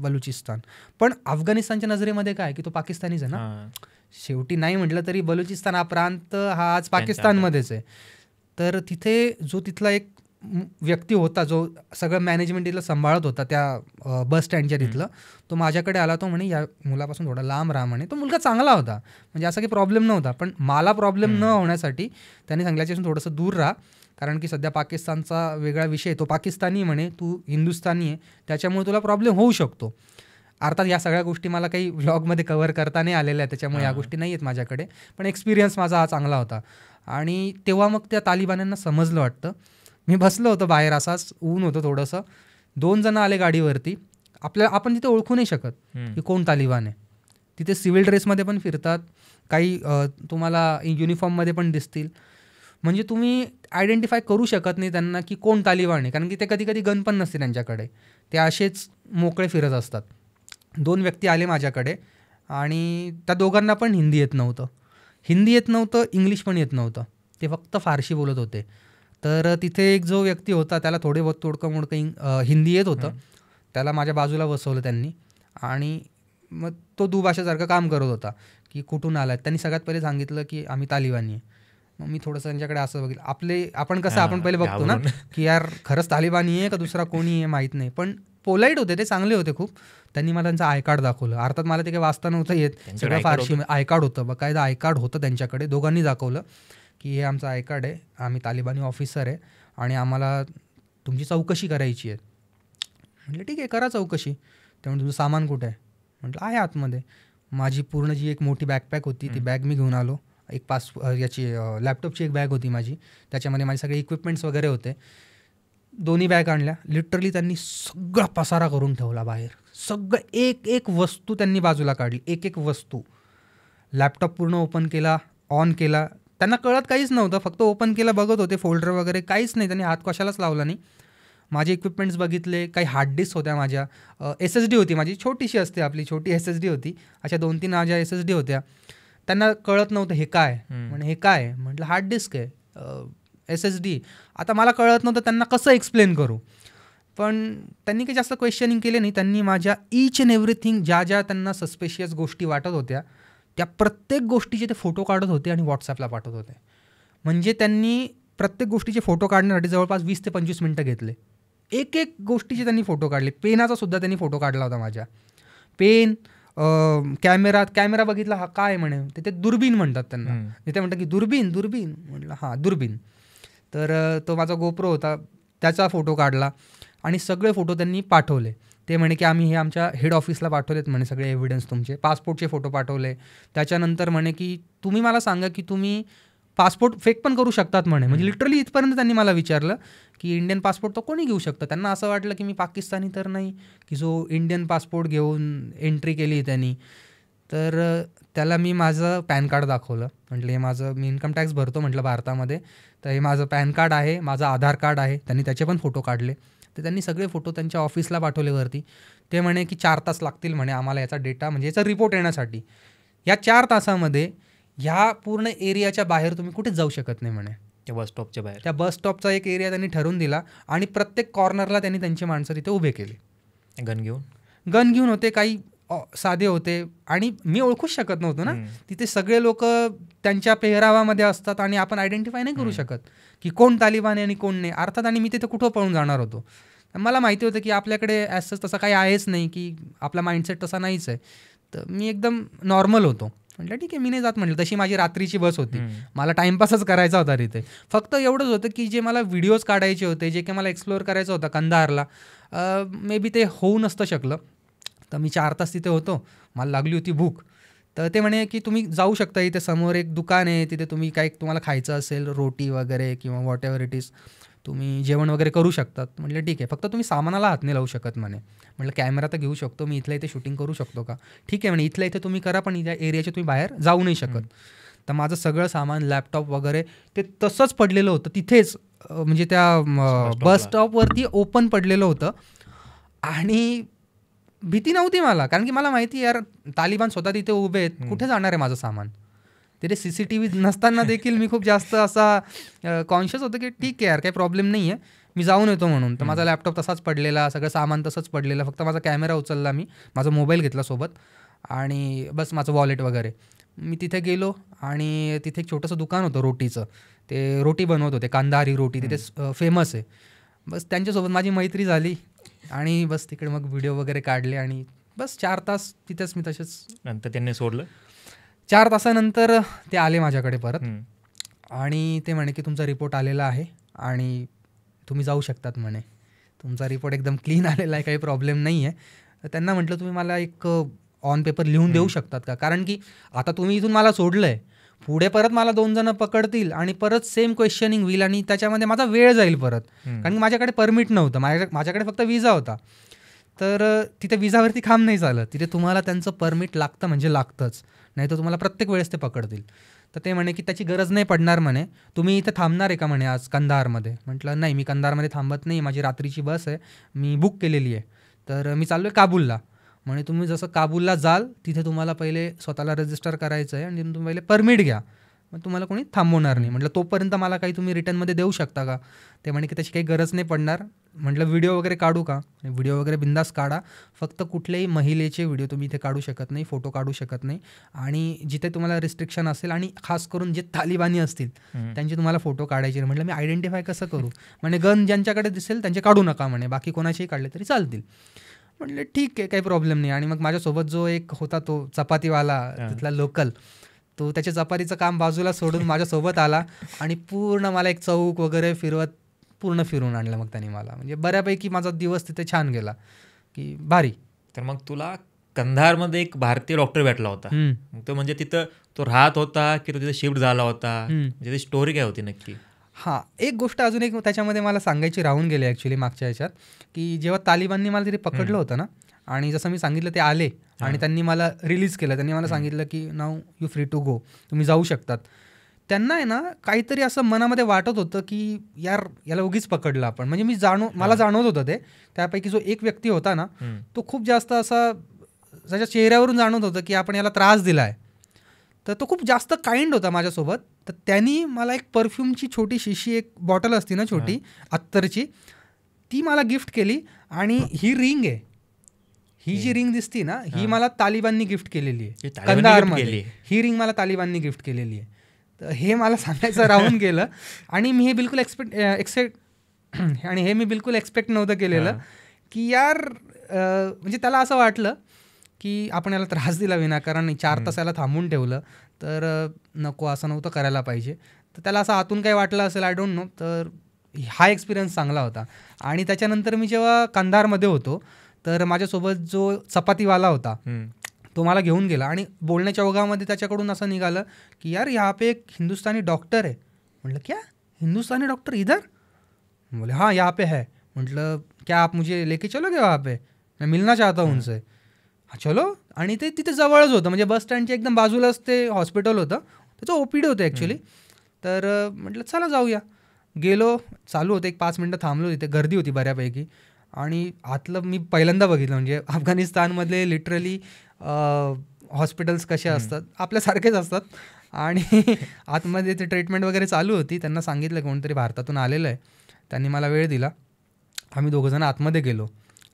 बलुचिस्तान. पण अफगाणिस्तानच्या नजरेमध्ये काय की तो पाकिस्तानीच आहे ना. शेवटी नाही म्हटलं तरी बलुचिस्तान हा प्रांत हा आज पाकिस्तानमध्येच आहे. तर तिथे जो तिथला एक व्यक्ती होता, जो सगळं मॅनेजमेंट तिथलं सांभाळत होता त्या बस स्टँडच्या तिथलं, तो माझ्याकडे आला. तो म्हणे या मुलापासून थोडा लांब राहा म्हणे. तो मुलगा चांगला होता, म्हणजे असा काही प्रॉब्लेम नव्हता. पण मला प्रॉब्लेम न होण्यासाठी त्यांनी सांगितल्यापासून थोडंसं दूर राहा, कारण की सध्या पाकिस्तानचा वेगळा विषय, तो पाकिस्तानी म्हणे, तू हिंदुस्थानी आहे, त्याच्यामुळे तुला प्रॉब्लेम होऊ शकतो. अर्थात या सगळ्या गोष्टी मला काही व्लॉगमध्ये कव्हर करता नाही आलेल्या आहेत, त्याच्यामुळे या गोष्टी नाही आहेत माझ्याकडे. पण एक्सपिरियन्स माझा हा चांगला होता. आणि तेव्हा मग त्या तालिबान्यांना समजलं वाटतं. मी बसलो होतो बाहेर, असाच ऊन होतं थोडंसं. 2 जण आले गाडीवरती. आपण तिथे ओळखू नाही शकत की कोण तालिबान आहे. तिथे सिव्हिल ड्रेसमध्ये पण फिरतात, काही तुम्हाला युनिफॉर्ममध्ये पण दिसतील. म्हणजे तुम्ही आयडेंटिफाय करू शकत नाही त्यांना की कोण तालिबान आहे, कारण की ते कधी कधी गन पण नसते त्यांच्याकडे, ते असेच मोकळे फिरत असतात. 2 व्यक्ती आले माझ्याकडे आणि त्या दोघांना पण हिंदी येत नव्हतं, इंग्लिश पण येत नव्हतं, ते फक्त फारशी बोलत होते. तर तिथे एक जो व्यक्ती होता त्याला थोडे बहुत तोडकं मोडकं हिंदी येत होतं, त्याला माझ्या बाजूला बसवलं त्यांनी आणि मग तो दुभाषासारखं काम करत होता की कुठून आलात. त्यांनी सगळ्यात पहिले सांगितलं की आम्ही तालिबानी आहे. मग मी थोडंसं त्यांच्याकडे असं बघितलं, आपण कसं आपण पहिले बघतो ना की यार खरंच तालिबानी आहे का दुसरा कोणी आहे माहीत नाही, पण पोलाईट होते ते, चांगले होते खूप. त्यांनी मला त्यांचं आय कार्ड दाखवलं. अर्थात मला ते काही वाचता नव्हतं येत, सगळं फारशी आय कार्ड होतं, बकायदा आय कार्ड होतं त्यांच्याकडे. दोघांनी दाखवलं की हे आमचं आय कार्ड आहे, आम्ही तालिबानी ऑफिसर आहे आणि आम्हाला तुमची चौकशी करायची आहे. म्हटलं ठीक आहे करा चौकशी. त्यामुळे तुमचं सामान कुठं आहे? म्हटलं आहे आतमध्ये. माझी पूर्ण जी एक मोठी बॅकपॅक होती ती बॅग मी घेऊन आलो. एक याची लॅपटॉपची एक बॅग होती माझी, त्याच्यामध्ये माझे सगळे इक्विपमेंट्स वगैरे होते. दोन्ही बॅग आणल्या. लिटरली त्यांनी सगळा पसारा करून ठेवला बाहेर. सगळं एक एक वस्तू त्यांनी बाजूला काढली, एक एक वस्तू. लॅपटॉप पूर्ण ओपन केला, ऑन केला. त्यांना कळत काहीच नव्हतं, फक्त ओपन केलं, बघत होते फोल्डर वगैरे, काहीच नाही. त्यांनी हात कशालाच लावला नाही. माझे इक्विपमेंट्स बघितले, काही हार्ड डिस्क होत्या माझ्या, SSD होती माझी, छोटीशी असते आपली, छोटी SSD होती. अशा 2-3 माझ्या SSD होत्या. त्यांना कळत नव्हतं हे काय, म्हणजे हे काय. म्हटलं हार्ड डिस्क आहे, SSD. आता मला कळत नव्हतं त्यांना कसं एक्सप्लेन करू, पण त्यांनी काही जास्त क्वेश्चनिंग केले नाही. त्यांनी माझ्या ईच अँड एव्हरीथिंग, ज्या ज्या त्यांना सस्पेशियस गोष्टी वाटत होत्या त्या प्रत्येक गोष्टीचे ते फोटो काढत होते आणि व्हॉट्सॲपला पाठवत होते. म्हणजे त्यांनी प्रत्येक गोष्टीचे फोटो काढण्यासाठी जवळपास 20 ते 25 मिनटं घेतले. एक एक गोष्टीचे त्यांनी फोटो काढले. पेनाचा सुद्धा त्यांनी फोटो काढला होता माझ्या. पेन, कॅमेरा बघितला, हा काय म्हणे, ते दुर्बीन म्हणतात त्यांना. ते म्हणतात की दुर्बीन. म्हटलं हां दुर्बीन. तर तो माझा गोप्रो होता त्याचा फोटो काढला आणि सगळे फोटो त्यांनी पाठवले. ते म्हणे की आम्ही हे आमच्या हेड ऑफिसला पाठवलेत म्हणे सगळे एव्हिडन्स तुमचे. पासपोर्टचे फोटो पाठवले. त्याच्यानंतर म्हणे की तुम्ही मला सांगा की तुम्ही पासपोर्ट फेक पण करू शकतात म्हणे. म्हणजे लिटरली इथपर्यंत त्यांनी मला विचारलं की इंडियन पासपोर्ट तर कोणी घेऊ शकतं. त्यांना असं वाटलं की मी पाकिस्तानी तर नाही, की जो इंडियन पासपोर्ट घेऊन एंट्री केली त्यांनी. तर त्याला मी माझं पॅन कार्ड दाखवलं. म्हटलं हे माझं, मी इन्कम टॅक्स भरतो म्हटलं भारतामध्ये, तर हे माझं पॅन कार्ड आहे, माझं आधार कार्ड आहे. त्यांनी त्याचे पण फोटो काढले. तर त्यांनी सगळे फोटो त्यांच्या ऑफिसला पाठवले वरती. ते म्हणे की 4 तास लागतील म्हणे आम्हाला याचा डेटा, म्हणजे याचा रिपोर्ट येण्यासाठी. या 4 तासामध्ये ह्या पूर्ण एरियाच्या बाहेर तुम्ही कुठेच जाऊ शकत नाही म्हणे. त्या बसस्टॉपच्या बाहेर, त्या बसस्टॉपचा एक एरिया त्यांनी ठरवून दिला आणि प्रत्येक कॉर्नरला त्यांनी त्यांची माणसं तिथे उभे केले. गन घेऊन होते, काही साधे होते आणि मी ओळखूच शकत नव्हतो ना. तिथे सगळे लोक त्यांच्या पेहरावामध्ये असतात आणि आपण आयडेंटिफाय नाही करू शकत की कोण तालिबान आहे आणि कोण नाही. अर्थात आणि मी तिथे कुठं पळून जाणार होतो. मला माहिती होतं की आपल्याकडे ॲज तसं काही आहेच नाही, की आपला माइंडसेट तसा नाहीच आहे. तर मी एकदम नॉर्मल होतो. म्हटलं ठीक आहे मी नाही जात. म्हटलं तशी माझी रात्रीची बस होती, मला टाईमपासच करायचा होता तिथे. फक्त एवढंच होतं की जे मला व्हिडिओज काढायचे होते, जे काही मला एक्सप्लोअर करायचं होतं कंदाहारला, मे बी ते होऊ नसतं शकलं. तर मी 4 तास तिथे होतो. मला लागली होती भूक. तर ते म्हणे की तुम्ही जाऊ शकता, इथे समोर एक दुकान आहे, तिथे तुम्ही काही तुम्हाला खायचं असेल, रोटी वगैरे किंवा व्हॉट एव्हर इट इज, तुम्ही जेवण वगैरे करू शकतात. म्हटलं ठीक आहे, फक्त तुम्ही सामानाला हात नाही लावू शकत म्हणे. म्हटलं कॅमेरा तर घेऊ शकतो मी, इथल्या इथे शूटिंग करू शकतो का? ठीक आहे म्हणे, इथल्या इथे तुम्ही करा, पण या एरियाच्या तुम्ही बाहेर जाऊ नाही शकत. तर माझं सगळं सामान, लॅपटॉप वगैरे ते तसंच पडलेलं होतं तिथेच, म्हणजे त्या बस स्टॉपवरती ओपन पडलेलं होतं. आणि भीती नव्हती मला, कारण की मला माहिती यार तालिबान स्वतः तिथे उभे आहेत, कुठे जाणार आहे माझं सामान. तिथे CCTV नसताना देखील मी खूप जास्त असा कॉन्शियस होतो की ठीक आहे यार काही प्रॉब्लेम नाही आहे, मी जाऊन येतो म्हणून. तर माझा लॅपटॉप तसाच पडलेला, सगळं सामान तसंच पडलेलं, फक्त माझा कॅमेरा उचलला मी, माझा मोबाईल घेतला सोबत आणि बस माझं वॉलेट वगैरे. मी तिथे गेलो आणि तिथे एक छोटंसं दुकान होतं रोटीचं, ते रोटी बनवत होते, कांदाहारी रोटी तिथे फेमस आहे. बस त्यांच्यासोबत माझी मैत्री झाली आणि बस तिकडे मग व्हिडिओ वगैरे काढले आणि बस 4 तास तिथेच मी तसेच. नंतर त्यांनी सोडलं. 4 तासानंतर ते आले माझ्याकडे परत आणि ते म्हणे की तुमचा रिपोर्ट आलेला आहे आणि तुम्ही जाऊ शकतात म्हणे. तुमचा रिपोर्ट एकदम क्लीन आलेला आहे, काही प्रॉब्लेम नाही आहे. त्यांना म्हटलं तुम्ही मला एक ऑन पेपर लिहून देऊ शकतात का, कारण की आता तुम्ही इथून मला सोडलं आहे, पुढे परत मला 2 जण पकडतील आणि परत सेम क्वेश्चनिंग होईल आणि त्याच्यामध्ये माझा वेळ जाईल परत, कारण की माझ्याकडे परमिट नव्हतं, माझ्याकडे फक्त विजा होता. तर तिथे विजावरती काम नाही चालत, तिथे तुम्हाला त्यांचं परमिट लागतं म्हणजे लागतंच, नाही तर तुम्हाला प्रत्येक वेळेस ते पकडतील. तर ते म्हणे की त्याची गरज नाही पडणार म्हणे, तुम्ही इथे थांबणार आहे का म्हणे आज कंदाहारमध्ये. म्हटलं नाही, मी कंदाहारमध्ये थांबत नाही, माझी रात्रीची बस आहे, मी बुक केलेली आहे, तर मी चाललो आहे काबूलला. म्हणजे तुम्ही जसं काबूलला जाल तिथे तुम्हाला पहिले स्वतःला रजिस्टर करायचं आहे आणि तुम्ही पहिले परमिट घ्या, मग तुम्हाला कोणी थांबवणार नाही. म्हटलं तोपर्यंत मला काही तुम्ही रिटर्नमध्ये देऊ शकता का? ते म्हणे की त्याची काही गरज नाही पडणार. म्हटलं व्हिडिओ वगैरे काढू का? व्हिडिओ वगैरे बिंदास काढा, फक्त कुठल्याही महिलेचे व्हिडिओ तुम्ही इथे काढू शकत नाही, फोटो काढू शकत नाही, आणि जिथे तुम्हाला रिस्ट्रिक्शन असेल आणि खास करून जे तालिबानी असतील त्यांचे तुम्हाला फोटो काढायचे. म्हटलं मी आयडेंटिफाय कसं करू? म्हणे गन ज्यांच्याकडे दिसेल त्यांचे काढू नका म्हणे, बाकी कोणाचेही काढले तरी चालतील. म्हटलं ठीक आहे, काही प्रॉब्लेम नाही. आणि मग माझ्यासोबत जो एक होता तो चपातीवाला तिथला लोकल, तो त्याच्या चपातीचं काम बाजूला सोडून माझ्यासोबत आला आणि पूर्ण मला एक चौक वगैरे पूर्ण फिरून आणलं मग त्यांनी मला. म्हणजे बऱ्यापैकी माझा दिवस तिथे छान गेला, की भारी. तर मग तुला कंधारमध्ये एक भारतीय डॉक्टर भेटला होता, तो म्हणजे तिथं तो राहत होता की तो तिथे शिफ्ट झाला होता, म्हणजे ती स्टोरी काय होती नक्की? हां, एक गोष्ट अजून एक त्याच्यामध्ये मला सांगायची राहून गेली ॲक्च्युली मागच्या ह्याच्यात, की जेव्हा तालिबाननी मला तिथे पकडलं होतं ना, आणि जसं मी सांगितलं ते आले आणि त्यांनी मला रिलीज केलं. त्यांनी मला सांगितलं की now you free to go, तुम्ही जाऊ शकतात. त्यांना आहे ना काहीतरी असं मनामध्ये वाटत होतं की यार याला उगीच पकडलं आपण. म्हणजे मला जाणवत होतं ते. त्यापैकी जो एक व्यक्ती होता ना, तो खूप जास्त असा त्याच्या चेहऱ्यावरून जाणवत होतं की आपण याला त्रास दिला आहे. तर तो खूप जास्त काइंड होता माझ्यासोबत. तर त्यांनी मला एक परफ्यूमची छोटी शिशी, एक बॉटल असती ना छोटी अत्तरची, ती मला गिफ्ट केली. आणि ही रिंग आहे, ही जी रिंग दिसती ना, ही मला तालिबाननी गिफ्ट केलेली आहे कंधारमध्ये. ही रिंग मला तालिबाननी गिफ्ट केलेली आहे. तर हे मला सांगायचं राहून गेलं. आणि मी हे बिलकुल एक्सपेक्ट नव्हतं केलेलं की यार म्हणजे त्याला असं वाटलं की आपण याला त्रास दिला विनाकारण, 4 तास याला थांबून ठेवलं, तर नको, असं नव्हतं करायला पाहिजे. तर त्याला असं आतून काही वाटलं असेल, आय डोंट नो. तर हा एक्सपिरियन्स चांगला होता. आणि त्याच्यानंतर मी जेव्हा कंधारमध्ये होतो, तर माझ्यासोबत जो चपातीवाला होता तो मला घेऊन गेला आणि बोलण्याच्या ओघामध्ये त्याच्याकडून असं निघालं की यार यहाँ पे एक हिंदुस्तानी डॉक्टर है. म्हटलं क्या हिंदुस्तानी डॉक्टर इधर? बोले हाँ यहाँ पे है. म्हटलं क्या आप मुझे लेके चलोगे वहाँ पे, मैं मिलना चाहता हूँ उनसे. हां चलो. आणि ते तिथे जवळच होतं, म्हणजे बस स्टँडच्या एकदम बाजूलाच ते हॉस्पिटल होतं, त्याचं OPD होतं ॲक्च्युली. तर म्हटलं चला जाऊया. गेलो, चालू होतं, एक 5 मिनटं थांबलो तिथे, गर्दी होती बऱ्यापैकी. आणि आतलं मी पहिल्यांदा बघितलं, म्हणजे अफगाणिस्तानमधले लिटरली हॉस्पिटल्स कसे असतात, आपल्यासारखेच असतात. आणि आतमध्ये ते ट्रीटमेंट वगैरे चालू होती. त्यांना सांगितलं कोणतरी भारतातून आलेलं आहे, त्यांनी मला वेळ दिला. आम्ही दोघंजण आतमध्ये गेलो.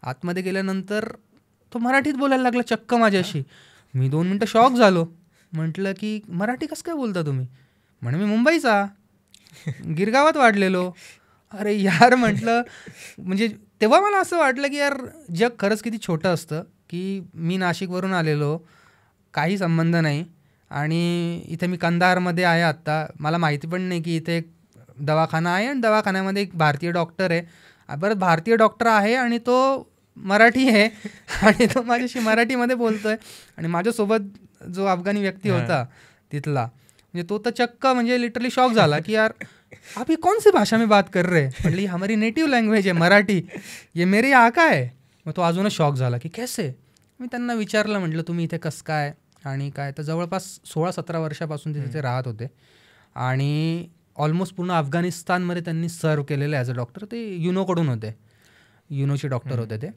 आतमध्ये गेल्यानंतर तो मराठीत बोलायला लागला चक्क माझ्याशी. मी 2 मिनटं शॉक झालो. म्हटलं की मराठी कसं काय बोलता तुम्ही? म्हणे मी मुंबईचा, गिरगावात वाढलेलो. अरे यार म्हटलं, म्हणजे तेव्हा मला असं वाटलं की यार जग खरंच किती छोटं असतं, की मी नाशिकवरून आलेलो, काही संबंध नाही, आणि इथे मी कंधारमध्ये आहे आत्ता. मला माहिती पण नाही की इथे एक दवाखाना आहे आणि दवाखान्यामध्ये एक भारतीय डॉक्टर आहे. बरं भारतीय डॉक्टर आहे आणि तो मराठी आहे आणि तो माझ्याशी मराठीमध्ये बोलतो आहे. आणि माझ्यासोबत जो अफगाणी व्यक्ती होता तिथला, म्हणजे तो तर चक्क म्हणजे लिटरली शॉक झाला की यार आप ये कौन सी भाषा में बात कर रहे हैं? म्हटली हमारी नेटिव लँग्वेज आहे मराठी, ये मेरे यहाँ का है. मग तो अजूनच शॉक झाला की कैसे. मी त्यांना विचारलं, म्हटलं तुम्ही इथे कसं काय आणि काय. तर जवळपास 16-17 वर्षापासून ते तिथे राहत होते आणि ऑलमोस्ट पूर्ण अफगाणिस्तानमध्ये त्यांनी सर्व केलेलं ॲज अ डॉक्टर. ते युनोकडून होते, युनोचे डॉक्टर होते ते.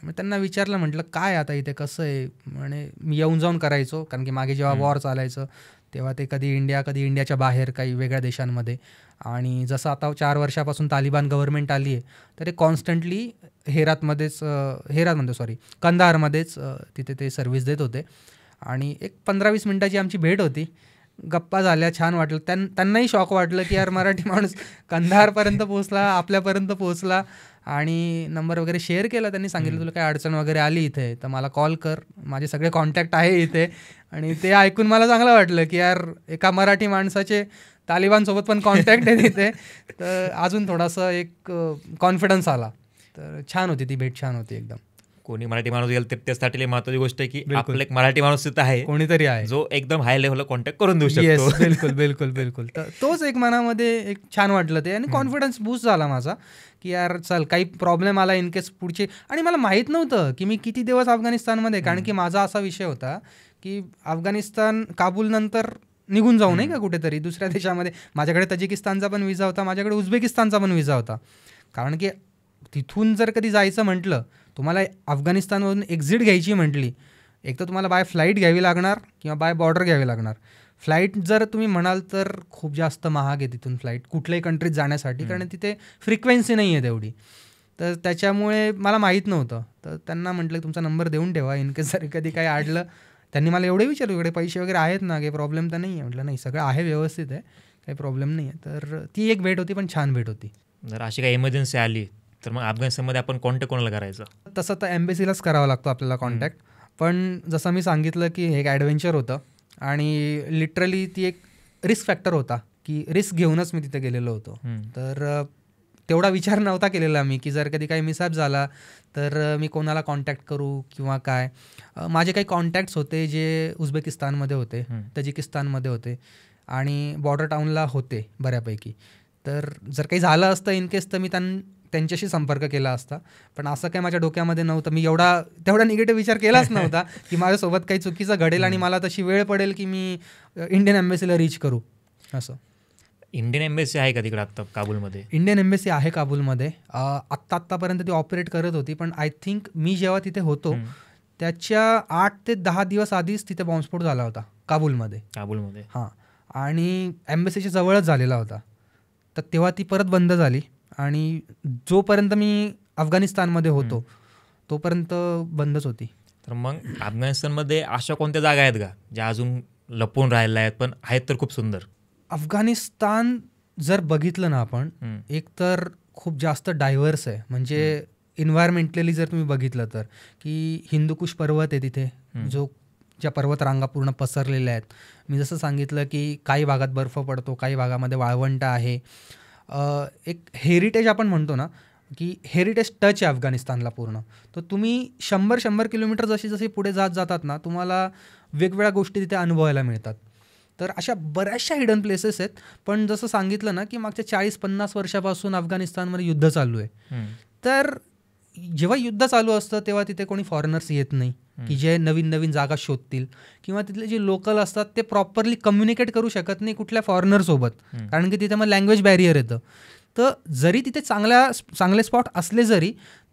मग त्यांना विचारलं, म्हटलं काय आता इथे कसं आहे. म्हणे मी येऊन जाऊन करायचो, कारण की मागे जेव्हा वॉर चालायचं तेव्हा ते कधी इंडियाच्या बाहेर काही वेगळ्या देशांमध्ये. आणि जसं आता 4 वर्षापासून तालिबान गव्हर्नमेंट आली आहे, तर ते कॉन्स्टंटली कंधारमध्येच तिथे ते सर्व्हिस देत होते. आणि एक 15-20 मिनटाची आमची भेट होती, गप्पा झाल्या, छान वाटलं. त्यांनाही शॉक वाटलं की यार मराठी माणूस कंधारपर्यंत पोहोचला, आपल्यापर्यंत पोहोचला. आणि नंबर वगैरे शेअर केला. त्यांनी सांगितलं तुला काय अडचण वगैरे आली इथे तर मला कॉल कर, माझे सगळे कॉन्टॅक्ट आहे इथे. आणि ते ऐकून मला चांगलं वाटलं की यार एका मराठी माणसाचे तालिबानसोबत पण कॉन्टॅक्ट आहे तिथे. तर अजून थोडासा एक कॉन्फिडन्स आला. तर छान होती ती भेट, छान होती एकदम. कोणी मराठी माणूस गेला तर त्यासाठी महत्त्वाची गोष्ट आहे की आपलं एक मराठी माणूस तिथं आहे, कोणीतरी आहे जो एकदम हाय लेव्हलला कॉन्टॅक्ट करून देऊ शकतो. बिलकुल बिलकुल बिलकुल. तर तोच एक मनामध्ये एक छान वाटलं ते. आणि कॉन्फिडन्स बूस्ट झाला माझा की यार चल काही प्रॉब्लेम आला इन केस पुढचे. आणि मला माहीत नव्हतं की मी किती दिवस अफगाणिस्तानमध्ये, कारण की माझा असा विषय होता की अफगाणिस्तान काबूल नंतर निघून जाऊ नाही का कुठेतरी दुसऱ्या देशामध्ये. माझ्याकडे तजिकिस्तानचा पण विजा होता, माझ्याकडे उझबेकिस्तानचा पण विजा होता. कारण की तिथून जर कधी जायचं म्हटलं तुम्हाला अफगाणिस्तानमधून एक्झिट घ्यायची म्हटली, एक तर तुम्हाला बाय फ्लाईट घ्यावी लागणार किंवा बाय बॉर्डर घ्यावी लागणार. फ्लाईट जर तुम्ही म्हणाल तर खूप जास्त महाग आहे तिथून फ्लाईट कुठल्याही कंट्रीत जाण्यासाठी, कारण तिथे फ्रिक्वेन्सी नाही आहे तेवढी. तर त्याच्यामुळे मला माहीत नव्हतं. तर त्यांना म्हटलं तुमचा नंबर देऊन ठेवा, इन केस जर कधी काही अडलं. त्यांनी मला एवढे विचारलं इकडे पैसे वगैरे आहेत ना, काही प्रॉब्लेम तर नाही आहे. म्हटलं नाही, सगळं आहे, व्यवस्थित आहे, काही प्रॉब्लेम नाही आहे. तर ती एक भेट होती, पण छान भेट होती. जर अशी काही इमर्जन्सी आली तर मग अफगाणिस्तानमध्ये आपण कॉन्टॅक्ट कोणाला करायचं? तसं तर एम्बेसीलाच करावा लागतो आपल्याला कॉन्टॅक्ट. पण जसं मी सांगितलं की हे एक ॲडव्हेंचर होतं आणि लिटरली ती एक रिस्क फॅक्टर होता, की रिस्क घेऊनच मी तिथे गेलेलो होतो. तर तेवढा विचार नव्हता केलेला मी की जर कधी काही मिसहॅप झाला तर मी कोणाला कॉन्टॅक्ट करू किंवा काय. माझे काही कॉन्टॅक्ट्स होते जे उझबेकिस्तानमध्ये होते, तजिकिस्तानमध्ये होते आणि बॉर्डर टाऊनला होते बऱ्यापैकी. तर जर काही झालं असतं इन केस तर मी त्यांच्याशी संपर्क केला असता. पण असं काही माझ्या डोक्यामध्ये नव्हतं. मी तेवढा निगेटिव्ह विचार केलाच नव्हता की माझ्यासोबत काही चुकीचं घडेल आणि मला तशी वेळ पडेल की मी इंडियन एम्बेसीला रीच करू असं. इंडियन एम्बेसी आहे का तिकडे आत्ता काबूलमध्ये? इंडियन एम्बेसी आहे काबूलमध्ये. आत्तापर्यंत ती ऑपरेट करत होती, पण आय थिंक मी जेव्हा तिथे होतो त्याच्या 8 ते 10 दिवस आधीच तिथे बॉम्बस्फोट झाला होता काबूलमध्ये. हां, आणि एम्बेसीच्या जवळच झालेला होता. तर तेव्हा ती परत बंद झाली आणि जोपर्यंत मी अफगाणिस्तानमध्ये होतो तोपर्यंत बंदच होती. तर मग अफगाणिस्तानमध्ये अशा कोणत्या जागा आहेत का ज्या अजून लपून राहिल्या आहेत पण आहेत तर खूप सुंदर? अफगाणिस्तान जर बघितलं ना आपण, एक तर खूप जास्त डायव्हर्स आहे. म्हणजे इन्व्हायरमेंटली जर तुम्ही बघितलं तर की हिंदुकुश पर्वत आहे तिथे, ज्या पर्वतरांगा पूर्ण पसरलेल्या आहेत. मी जसं सांगितलं की काही भागात बर्फ पडतो, काही भागामध्ये वाळवंट आहे. एक हेरिटेज आपण म्हणतो ना की हेरिटेज टच आहे अफगाणिस्तानला पूर्ण. तर तुम्ही 100 किलोमीटर जशी पुढे जातात ना, तुम्हाला वेगवेगळ्या गोष्टी तिथे अनुभवायला मिळतात. तर अशा बऱ्याचशा हिडन प्लेसेस आहेत. पण जसं सांगितलं ना की मागच्या 40-50 वर्षापासून अफगाणिस्तानमध्ये युद्ध चालू आहे. तर जेव्हा युद्ध चालू असतं तेव्हा तिथे कोणी फॉरेनर्स येत नाही की जे नवीन जागा शोधतील, किंवा तिथले जे लोकल असतात ते प्रॉपरली कम्युनिकेट करू शकत नाही कुठल्या फॉरेनरसोबत, कारण की तिथे मग लँग्वेज बॅरियर येतं. तर जरी तिथे चांगले स्पॉट असले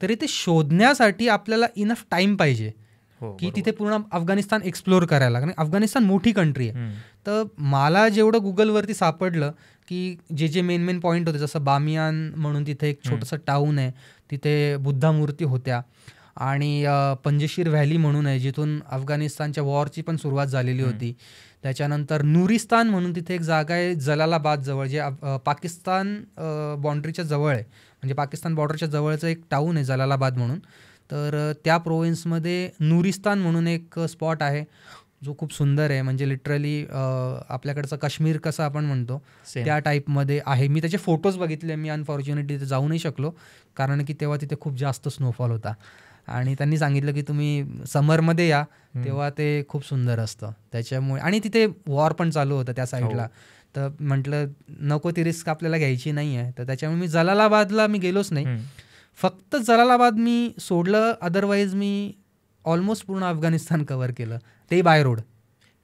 तरी ते शोधण्यासाठी आपल्याला इनफ टाईम पाहिजे की तिथे पूर्ण अफगाणिस्तान एक्सप्लोअर करायला. कारण अफगाणिस्तान मोठी कंट्री आहे. तर मला जेवढं गुगलवरती सापडलं की जे मेन पॉईंट होते, जसं बामियान म्हणून तिथे एक छोटंसं टाऊन आहे, तिथे बुद्धा मूर्ती होत्या. आणि पंजशीर व्हॅली म्हणून आहे जिथून अफगाणिस्तानच्या वॉरची पण सुरुवात झालेली होती. त्याच्यानंतर नुरिस्तान म्हणून तिथे एक जागा आहे जलालाबाद जवळ, जे पाकिस्तान बाँड्रीच्या जवळ आहे. म्हणजे पाकिस्तान बॉर्डरच्या जवळचं एक टाऊन आहे जलालाबाद म्हणून. तर त्या प्रोविन्समध्ये नुरिस्तान म्हणून एक स्पॉट आहे जो खूप सुंदर आहे. म्हणजे लिटरली आपल्याकडचं काश्मीर कसं आपण म्हणतो त्या टाईपमध्ये आहे. मी त्याचे फोटोज बघितले. मी अनफॉर्च्युनेटली तिथे जाऊ नाही शकलो कारण की तेव्हा तिथे खूप जास्त स्नोफॉल होता आणि त्यांनी सांगितलं की तुम्ही समरमध्ये या, तेव्हा ते खूप सुंदर असतं. त्याच्यामुळे, आणि तिथे वॉर पण चालू होतं त्या साईडला. तर म्हटलं नको ती रिस्क आपल्याला घ्यायची नाही आहे. तर त्याच्यामुळे मी जलालाबादला गेलोच नाही. फक्त जलालाबाद मी सोडलं, अदरवाईज मी ऑलमोस्ट पूर्ण अफगाणिस्तान कव्हर केलं, ते बाय रोड.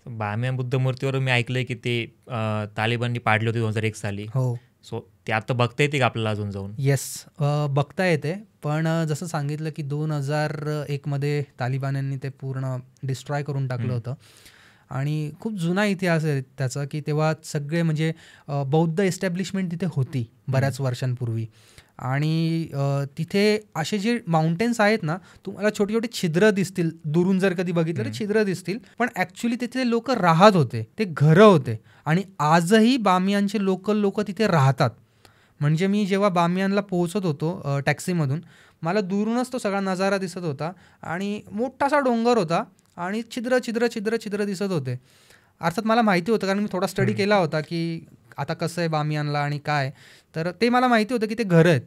बामियान बुद्ध मूर्तीवर मी ऐकलंय की ते तालिबाननी पाडली होती 2001 साली. हो. सो ते आता बघता येते का आपल्याला अजून जाऊन? येस, बघता येते. पण जसं सांगितलं की 2001 तालिबान्यांनी ते पूर्ण डिस्ट्रॉय करून टाकलं होतं. आणि खूप जुना इतिहास आहे त्याचा की तेव्हा सगळे म्हणजे बौद्ध एस्टॅब्लिशमेंट तिथे होती बऱ्याच वर्षांपूर्वी. आणि तिथे असे जे माउंटेन्स आहेत ना, तुम्हाला छोटे छोटे छिद्र दिसतील दुरून, जर कधी बघितलं तर छिद्र दिसतील, पण ॲक्च्युली तिथे लोक राहत होते, ते घरं होते. आणि आजही बामियानचे लोक तिथे राहतात. म्हणजे मी जेव्हा बामियानला पोहोचत होतो टॅक्सीमधून, मला दुरूनच तो सगळा नजारा दिसत होता आणि मोठासा डोंगर होता आणि छिद्र छिद्र छिद्र छिद्र दिसत होते. अर्थात मला माहिती होतं, कारण मी थोडा स्टडी केला होता की आता कसं आहे बामियानला आणि काय. तर ते मला माहिती होतं की ते घरं आहेत,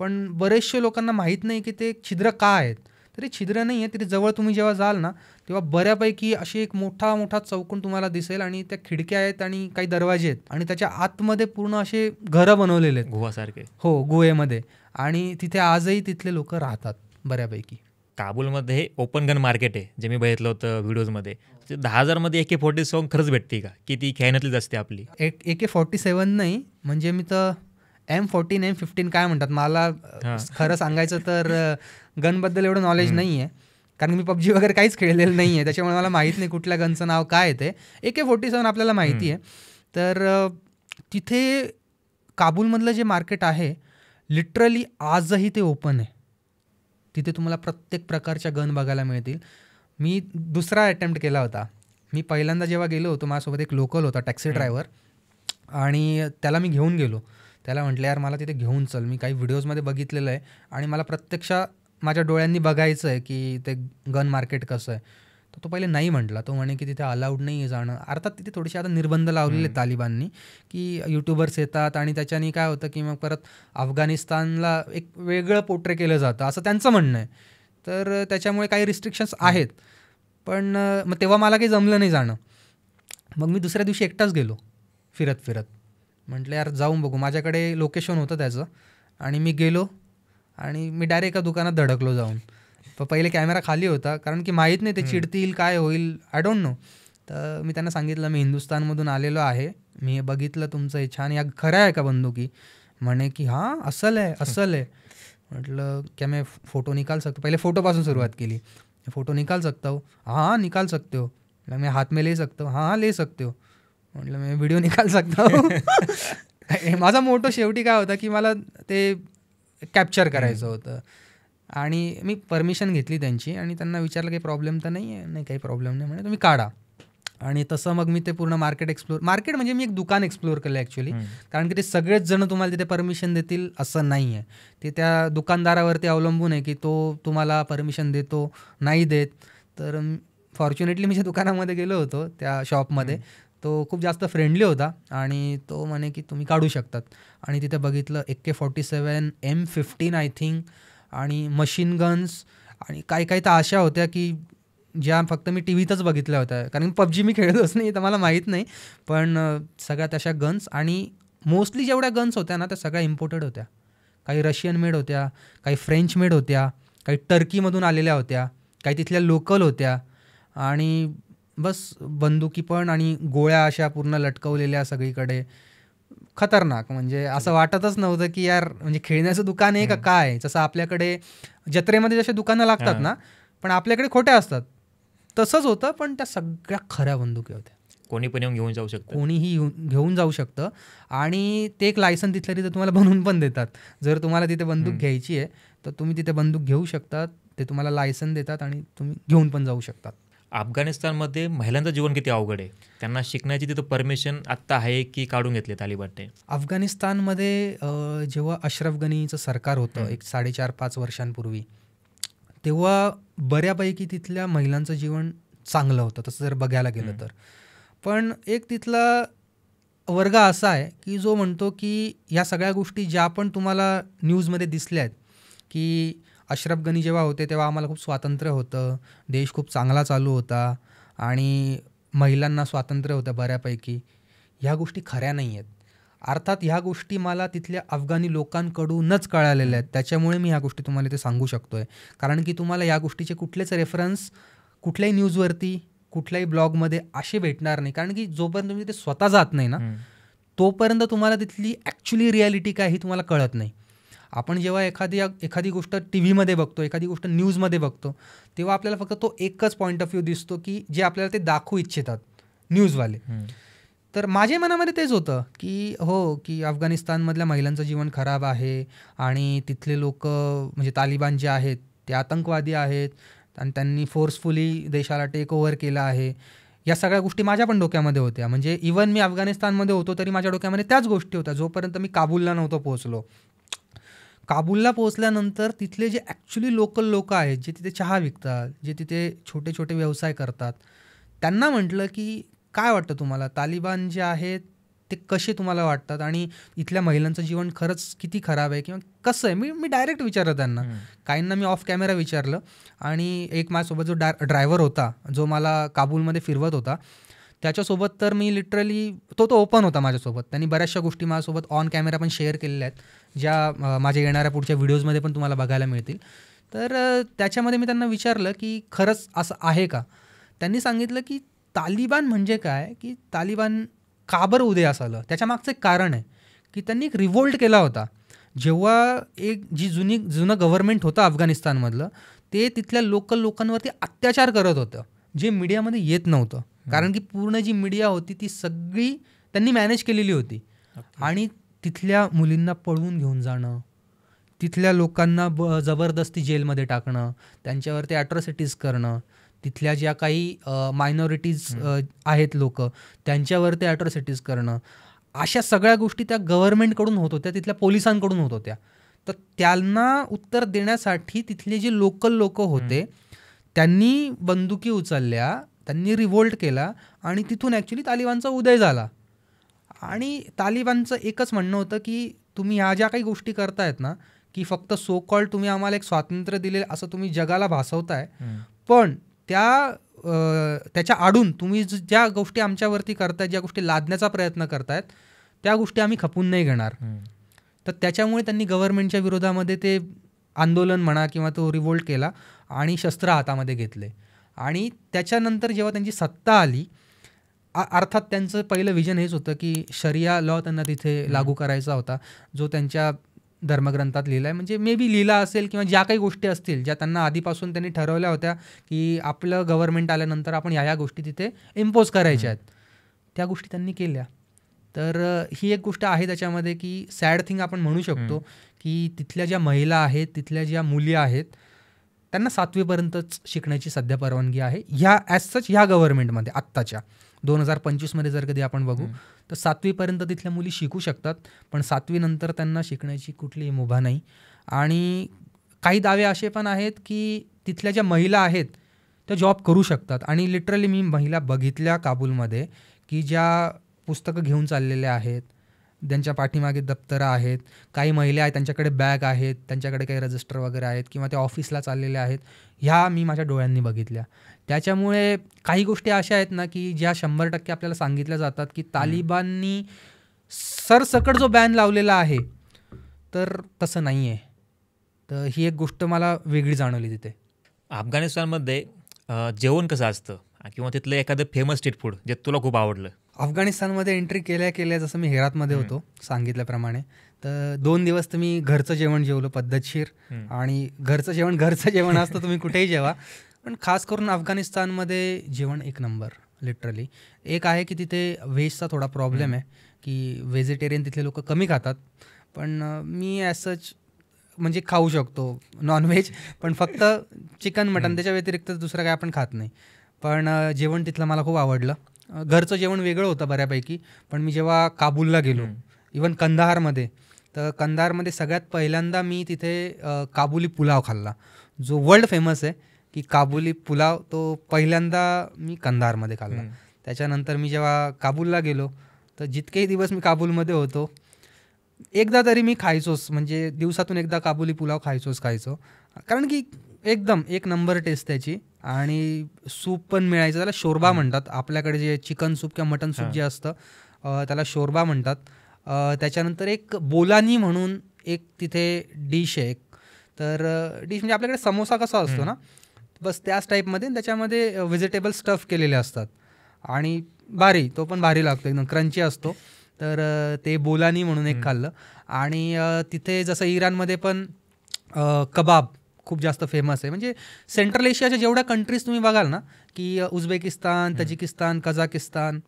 पण बरेचसे लोकांना माहीत नाही की ते छिद्र का आहेत. तरी छिद्र नाही आहे, तरी जवळ तुम्ही जेव्हा जाल ना तेव्हा बऱ्यापैकी अशी एक मोठा चौकोन तुम्हाला दिसेल आणि त्या खिडक्या आहेत आणि काही दरवाजे आहेत आणि त्याच्या आतमध्ये पूर्ण असे घरं बनवलेले आहेत गुहासारखे. हो, गुहेमध्ये. आणि तिथे आजही तिथले लोक राहतात बऱ्यापैकी. काबूलमध्ये ओपन गन मार्केट आहे, जे मी बघितलं होतं व्हिडिओजमध्ये. 10,000मध्ये AK-47 खरंच भेटते का, की ती खेळण्यातलीच असते आपली? AK-47 नाही, म्हणजे मी तर M14 M15 काय म्हणतात, मला खरं सांगायचं तर गनबद्दल एवढं नॉलेज नाही आहे, कारण मी PUBG वगैरे काहीच खेळलेलं नाही आहे, त्याच्यामुळे मला माहीत नाही कुठल्या गनचं नाव काय आहे. ते AK-47 आपल्याला माहिती आहे. तर तिथे काबूलमधलं जे मार्केट आहे लिटरली आजही ते ओपन आहे. तिथे तुम्हाला प्रत्येक प्रकारच्या गन बघायला मिळतील. मी दुसरा अटेम्प्ट केला होता. मी पहिल्यांदा जेव्हा गेलो होतो, माझ्यासोबत एक लोकल होता टॅक्सी ड्रायव्हर, आणि त्याला मी घेऊन गेलो. त्याला म्हटलं यार मला तिथे घेऊन चल, मी काही व्हिडिओजमध्ये बघितलेलं आहे आणि मला प्रत्यक्ष माझ्या डोळ्यांनी बघायचं आहे की ते गन मार्केट कसं आहे. तर तो पहिले नाही म्हटला. तो म्हणे की तिथे अलाउड नाही आहे जाणं. अर्थात तिथे थोडेसे आता निर्बंध लावलेले तालिबाननी की यूट्यूबर्स येतात आणि त्याच्यानी काय होतं की मग परत अफगाणिस्तानला एक वेगळं पोर्ट्रे केलं जातं असं त्यांचं म्हणणं आहे. तर त्याच्यामुळे काही रिस्ट्रिक्शन्स आहेत. पण मग तेव्हा मला काही जमलं नाही जाणं. मग मी दुसऱ्या दिवशी एकटाच गेलो फिरत फिरत. म्हटलं यार जाऊन बघू. माझ्याकडे लोकेशन होतं त्याचं आणि मी गेलो आणि मी डायरेक्ट एका दुकानात धडकलो जाऊन. पहिले कॅमेरा खाली होता कारण की माहीत नाही ते चिडतील काय होईल, आय डोंट नो. तर मी त्यांना सांगितलं मी हिंदुस्थानमधून आलेलो आहे, मी हे बघितलं तुमचं हे छान, या खरं आहे का बंदुकी. म्हणे की हां असल आहे असल आहे. म्हटलं क्या मैं फ़ोटो निकाल सकता हूँ. पहिले फ़ोटोपासून सुरुवात केली. फ़ोटो निकाल सकता हूँ. हाँ निकाल सकते हो. मैं हाथ में ले सकता हूँ. हाँ ले सकते हो. म्हटलं मी व्हिडिओ निकाल सकता हूँ. माझा मोठो शेवटी काय होता की मला ते कॅप्चर करायचं होतं आणि मी परमिशन घेतली त्यांची आणि त्यांना विचारलं काही प्रॉब्लेम तर नाही आहे. नाही काही प्रॉब्लेम नाही म्हणे, तुम्ही काढा. आणि तसं मग मी ते पूर्ण मार्केट म्हणजे मी एक दुकान एक्सप्लोअर केलं ॲक्च्युली. कारण की ते सगळेच जण तुम्हाला तिथे परमिशन देतील असं नाही आहे. ते त्या दुकानदारावरती अवलंबून आहे की तो तुम्हाला परमिशन देतो नाही देत. तर फॉर्च्युनेटली मी ज्या दुकानामध्ये गेलो होतो त्या शॉपमध्ये तो खूप जास्त फ्रेंडली होता आणि तो म्हणे की तुम्ही काढू शकतात. आणि तिथे बघितलं AK-47 M15 आय थिंक आणि मशीन गन्स आणि काही काही तर अशा होत्या की ज्या फक्त मी टी व्हीतच बघितल्या होत्या. कारण PUBG मी खेळतच नाही तर मला माहीत नाही. पण सगळ्या तशा गन्स आणि मोस्टली जेवढ्या गन्स होत्या ना त्या सगळ्या इम्पोर्टेड होत्या. काही रशियन मेड होत्या, काही फ्रेंच मेड होत्या, काही टर्कीमधून आलेल्या होत्या, काही तिथल्या लोकल होत्या. आणि बस बंदुकी पण आणि गोळ्या अशा पूर्ण लटकवलेल्या सगळीकडे. खतरनाक, म्हणजे असं वाटतच नव्हतं की यार म्हणजे खेळण्याचं दुकान आहे का काय. जसं आपल्याकडे जत्रेमध्ये जसे दुकानं लागतात ना, पण आपल्याकडे खोट्या असतात तसंच होतं. पण त्या सगळ्या खऱ्या बंदुकी होत्या. कोणी पण येऊन घेऊन जाऊ शकतं, कोणीही घेऊन जाऊ शकतं. आणि ते एक लायसन तिथल्या तिथे तुम्हाला बनवून पण देतात. जर तुम्हाला तिथे बंदूक घ्यायची आहे तर तुम्ही तिथे बंदूक घेऊ शकतात. ते तुम्हाला लायसन देतात आणि तुम्ही घेऊन पण जाऊ शकतात. अफगाणिस्तानमध्ये महिलांचं जीवन किती अवघड आहे. त्यांना शिकण्याची तिथं परमिशन आत्ता आहे की काढून घेतले तालिबानने. अफगाणिस्तानमध्ये जेव्हा अशरफ गनीचं सरकार होतं एक 4.5-5 वर्षांपूर्वी, तेव्हा बऱ्यापैकी तिथल्या महिलांचं जीवन चांगलं होतं तसं जर बघायला गेलं तर. पण एक तिथला वर्ग असा आहे की जो म्हणतो की या सगळ्या गोष्टी ज्या पण तुम्हाला न्यूजमध्ये दिसल्या आहेत की अशरफ गनी जेव्हा होते तेव्हा आम्हाला खूप स्वातंत्र्य होतं, देश खूप चांगला चालू होता आणि महिलांना स्वातंत्र्य होतं बऱ्यापैकी, ह्या गोष्टी खऱ्या नाही आहेत. अर्थात ह्या गोष्टी मला तिथल्या अफगाणी लोकांकडूनच कळालेल्या आहेत. त्याच्यामुळे मी ह्या गोष्टी तुम्हाला इथे सांगू शकतो आहे. कारण की तुम्हाला या गोष्टीचे कुठलेच रेफरन्स कुठल्याही न्यूजवरती कुठल्याही ब्लॉगमध्ये असे भेटणार नाही. कारण की जोपर्यंत तुम्ही तिथे स्वतः जात नाही ना तोपर्यंत तुम्हाला तिथली ॲक्च्युली रियालिटी काय ही तुम्हाला कळत नाही. आपण जेव्हा एखादी गोष्ट टी व्हीमध्ये बघतो, एखादी गोष्ट न्यूजमध्ये बघतो, तेव्हा आपल्याला फक्त तो एकच पॉईंट ऑफ व्ह्यू दिसतो की जे आपल्याला ते दाखवू इच्छितात न्यूजवाले. तर माझ्या मनामध्ये तेच होतं की हो की अफगाणिस्तानमधल्या महिलांचं जीवन खराब आहे आणि तिथले लोक म्हणजे तालिबान जे आहेत ते आतंकवादी आहेत आणि त्यांनी फोर्सफुली देशाला टेक ओव्हर केलं आहे. या सगळ्या गोष्टी माझ्या पण डोक्यामध्ये होत्या. म्हणजे इवन मी अफगाणिस्तानमध्ये होतो तरी माझ्या डोक्यामध्ये त्याच गोष्टी होत्या जोपर्यंत मी काबूलला नव्हतो पोहोचलो. काबूलला पोहोचल्यानंतर तिथले जे ॲक्च्युली लोकल लोक आहेत जे तिथे चहा विकतात, जे तिथे छोटे छोटे व्यवसाय करतात, त्यांना म्हटलं की काय वाटतं तुम्हाला तालिबान जे आहेत ते कसे तुम्हाला वाटतात आणि इथल्या महिलांचं जीवन खरंच किती खराब आहे किंवा कसं आहे. मी डायरेक्ट विचारलं त्यांना. काहींना मी ऑफ कॅमेरा विचारलं आणि एक माझ्यासोबत जो ड्रायव्हर होता जो मला काबूलमध्ये फिरवत होता त्याच्यासोबत तर मी लिटरली तो ओपन होता माझ्यासोबत. त्यांनी बऱ्याचशा गोष्टी माझ्यासोबत ऑन कॅमेरा पण शेअर केलेल्या आहेत ज्या माझ्या येणाऱ्या पुढच्या व्हिडिओजमध्ये पण तुम्हाला बघायला मिळतील. तर त्याच्यामध्ये मी त्यांना विचारलं की खरंच असं आहे का. त्यांनी सांगितलं की तालिबान म्हणजे काय, की तालिबान का बरं उदयास आलं त्याच्यामागचं एक कारण आहे की त्यांनी एक रिव्होल्ट केला होता. जेव्हा एक जुनं गव्हर्नमेंट होतं अफगाणिस्तानमधलं, ते तिथल्या लोकल लोकांवरती अत्याचार करत होतं, जे मीडियामध्ये येत नव्हतं. कारण की पूर्ण जी मीडिया होती ती सगळी त्यांनी मॅनेज केलेली होती. आणि तिथल्या मुलींना पळवून घेऊन जाणं, तिथल्या लोकांना जबरदस्ती जेलमध्ये टाकणं, त्यांच्यावरती ॲट्रॉसिटीज करणं, तिथल्या ज्या काही मायनॉरिटीज आहेत लोक, त्यांच्यावरती ॲट्रॉसिटीज करणं, अशा सगळ्या गोष्टी त्या गव्हर्नमेंटकडून होत होत्या, तिथल्या पोलिसांकडून होत होत्या. तर त्यांना उत्तर देण्यासाठी तिथले जे लोकल लोक होते त्यांनी बंदुकी उचलल्या, त्यांनी रिव्होल्ट केला आणि तिथून ॲक्च्युली तालिबानचा उदय झाला. आणि तालिबानचं एकच म्हणणं होतं की तुम्ही ह्या ज्या काही गोष्टी करतायत ना, की फक्त सो कॉल्ड तुम्ही आम्हाला एक स्वातंत्र्य दिले असं तुम्ही जगाला भासवताय, पण त्याच्या आडून तुम्ही ज्या गोष्टी आमच्यावरती करतायत, ज्या गोष्टी लादण्याचा प्रयत्न करतायत, त्या गोष्टी आम्ही खपून नाही घेणार. तर त्याच्यामुळे त्यांनी गव्हर्नमेंटच्या विरोधामध्ये ते आंदोलन म्हणा किंवा तो रिव्होल्ट केला आणि शस्त्र हातामध्ये घेतले. आणि त्याच्यानंतर जेव्हा त्यांची सत्ता आली, अर्थात त्यांचं पहिलं विजन हेच होतं की शरिया लॉ त्यांना तिथे लागू करायचा होता, जो त्यांच्या धर्मग्रंथात लिहिला आहे. म्हणजे मे बी लिहिला असेल किंवा ज्या काही गोष्टी असतील ज्या त्यांना आधीपासून त्यांनी ठरवल्या होत्या की आपलं गव्हर्नमेंट आल्यानंतर आपण ह्या गोष्टी तिथे इम्पोज करायच्या आहेत, त्या गोष्टी त्यांनी केल्या. तर ही एक गोष्ट आहे त्याच्यामध्ये की सॅड थिंग आपण म्हणू शकतो की तिथल्या ज्या महिला आहेत, तिथल्या ज्या मुली आहेत, त्यांना 7वीपर्यंतच शिकण्याची सध्या परवानगी आहे ह्या ॲज सच ह्या गव्हर्नमेंटमध्ये. आत्ताच्या 2025मध्ये जर कधी आपण बघू तर 7वीपर्यंत तिथल्या मुली शिकू शकतात, पण 7वी नंतर त्यांना शिकण्याची कुठलीही मुभा नाही. आणि काही दावे असे पण आहेत की तिथल्या ज्या महिला आहेत त्या जॉब करू शकतात. आणि लिटरली मी महिला बघितल्या काबूलमध्ये की ज्या पुस्तकं घेऊन चाललेल्या आहेत, त्यांच्या पाठीमागे दप्तरं आहेत, काही महिला आहेत त्यांच्याकडे बॅग आहेत, त्यांच्याकडे काही रजिस्टर वगैरे आहेत किंवा त्या ऑफिसला चाललेल्या आहेत, ह्या मी माझ्या डोळ्यांनी बघितल्या. त्याच्यामुळे काही गोष्टी अशा आहेत ना की ज्या 100% आपल्याला सांगितल्या जातात की तालिबाननी सरसकट जो बॅन लावलेला आहे, तर तसं नाही आहे. तर ही एक गोष्ट मला वेगळी जाणवली तिथे. अफगाणिस्तानमध्ये जेवण कसं असतं किंवा तिथलं एखादं फेमस स्ट्रीट फूड जे तुला खूप आवडलं? अफगाणिस्तानमध्ये एंट्री केल्या जसं मी हेरातमध्ये होतो सांगितल्याप्रमाणे, तर 2 दिवस तुम्ही घरचं जेवण जेवलं पद्धतशीर. आणि घरचं जेवण असतं, तुम्ही कुठेही जेवा, पण खास करून अफगाणिस्तानमध्ये जेवण एक नंबर लिटरली. एक आहे की तिथे व्हेजचा थोडा प्रॉब्लेम आहे की व्हेजिटेरियन तिथले लोक कमी खातात, पण मी ॲज सच म्हणजे खाऊ शकतो नॉनव्हेज, पण फक्त चिकन मटन, त्याच्या व्यतिरिक्त दुसरं काय आपण खात नाही. पण जेवण तिथलं मला खूप आवडलं. घरचं जेवण वेगळं होतं बऱ्यापैकी, पण मी जेव्हा काबूलला गेलो, इवन कंदाहारमध्ये, तर कंदाहारमध्ये सगळ्यात पहिल्यांदा मी तिथे काबुली पुलाव खाल्ला, जो वर्ल्ड फेमस आहे की काबुली पुलाव. तो पहिल्यांदा मी कंदाहारमध्ये खाल्ला. त्याच्यानंतर मी जेव्हा काबूलला गेलो तर जितकेही दिवस मी काबूलमध्ये होतो, एकदा तरी मी खायचोच, म्हणजे दिवसातून एकदा काबुली पुलाव खायचो, कारण की एकदम एक नंबर टेस्ट त्याची. आणि सूप पण मिळायचं, त्याला शोरबा म्हणतात. आपल्याकडे जे चिकन सूप किंवा मटन सूप जे असतं त्याला शोरबा म्हणतात. त्याच्यानंतर एक बोलानी म्हणून एक तिथे डिश आहे, तर डिश म्हणजे आपल्याकडे समोसा कसा असतो ना, बस त्याच टाईपमध्ये. त्याच्यामध्ये व्हेजिटेबल स्टफ केलेले असतात आणि तो पण भारी लागतो, एकदम क्रंची असतो. तर ते बोलानी म्हणून एक खाल्लं. आणि तिथे जसं इराणमध्ये पण कबाब खूप जास्त फेमस आहे. म्हणजे सेंट्रल एशियाच्या जेवढ्या कंट्रीज तुम्ही बघाल ना, की Uzbekistan, Tajikistan, Kazakhstan,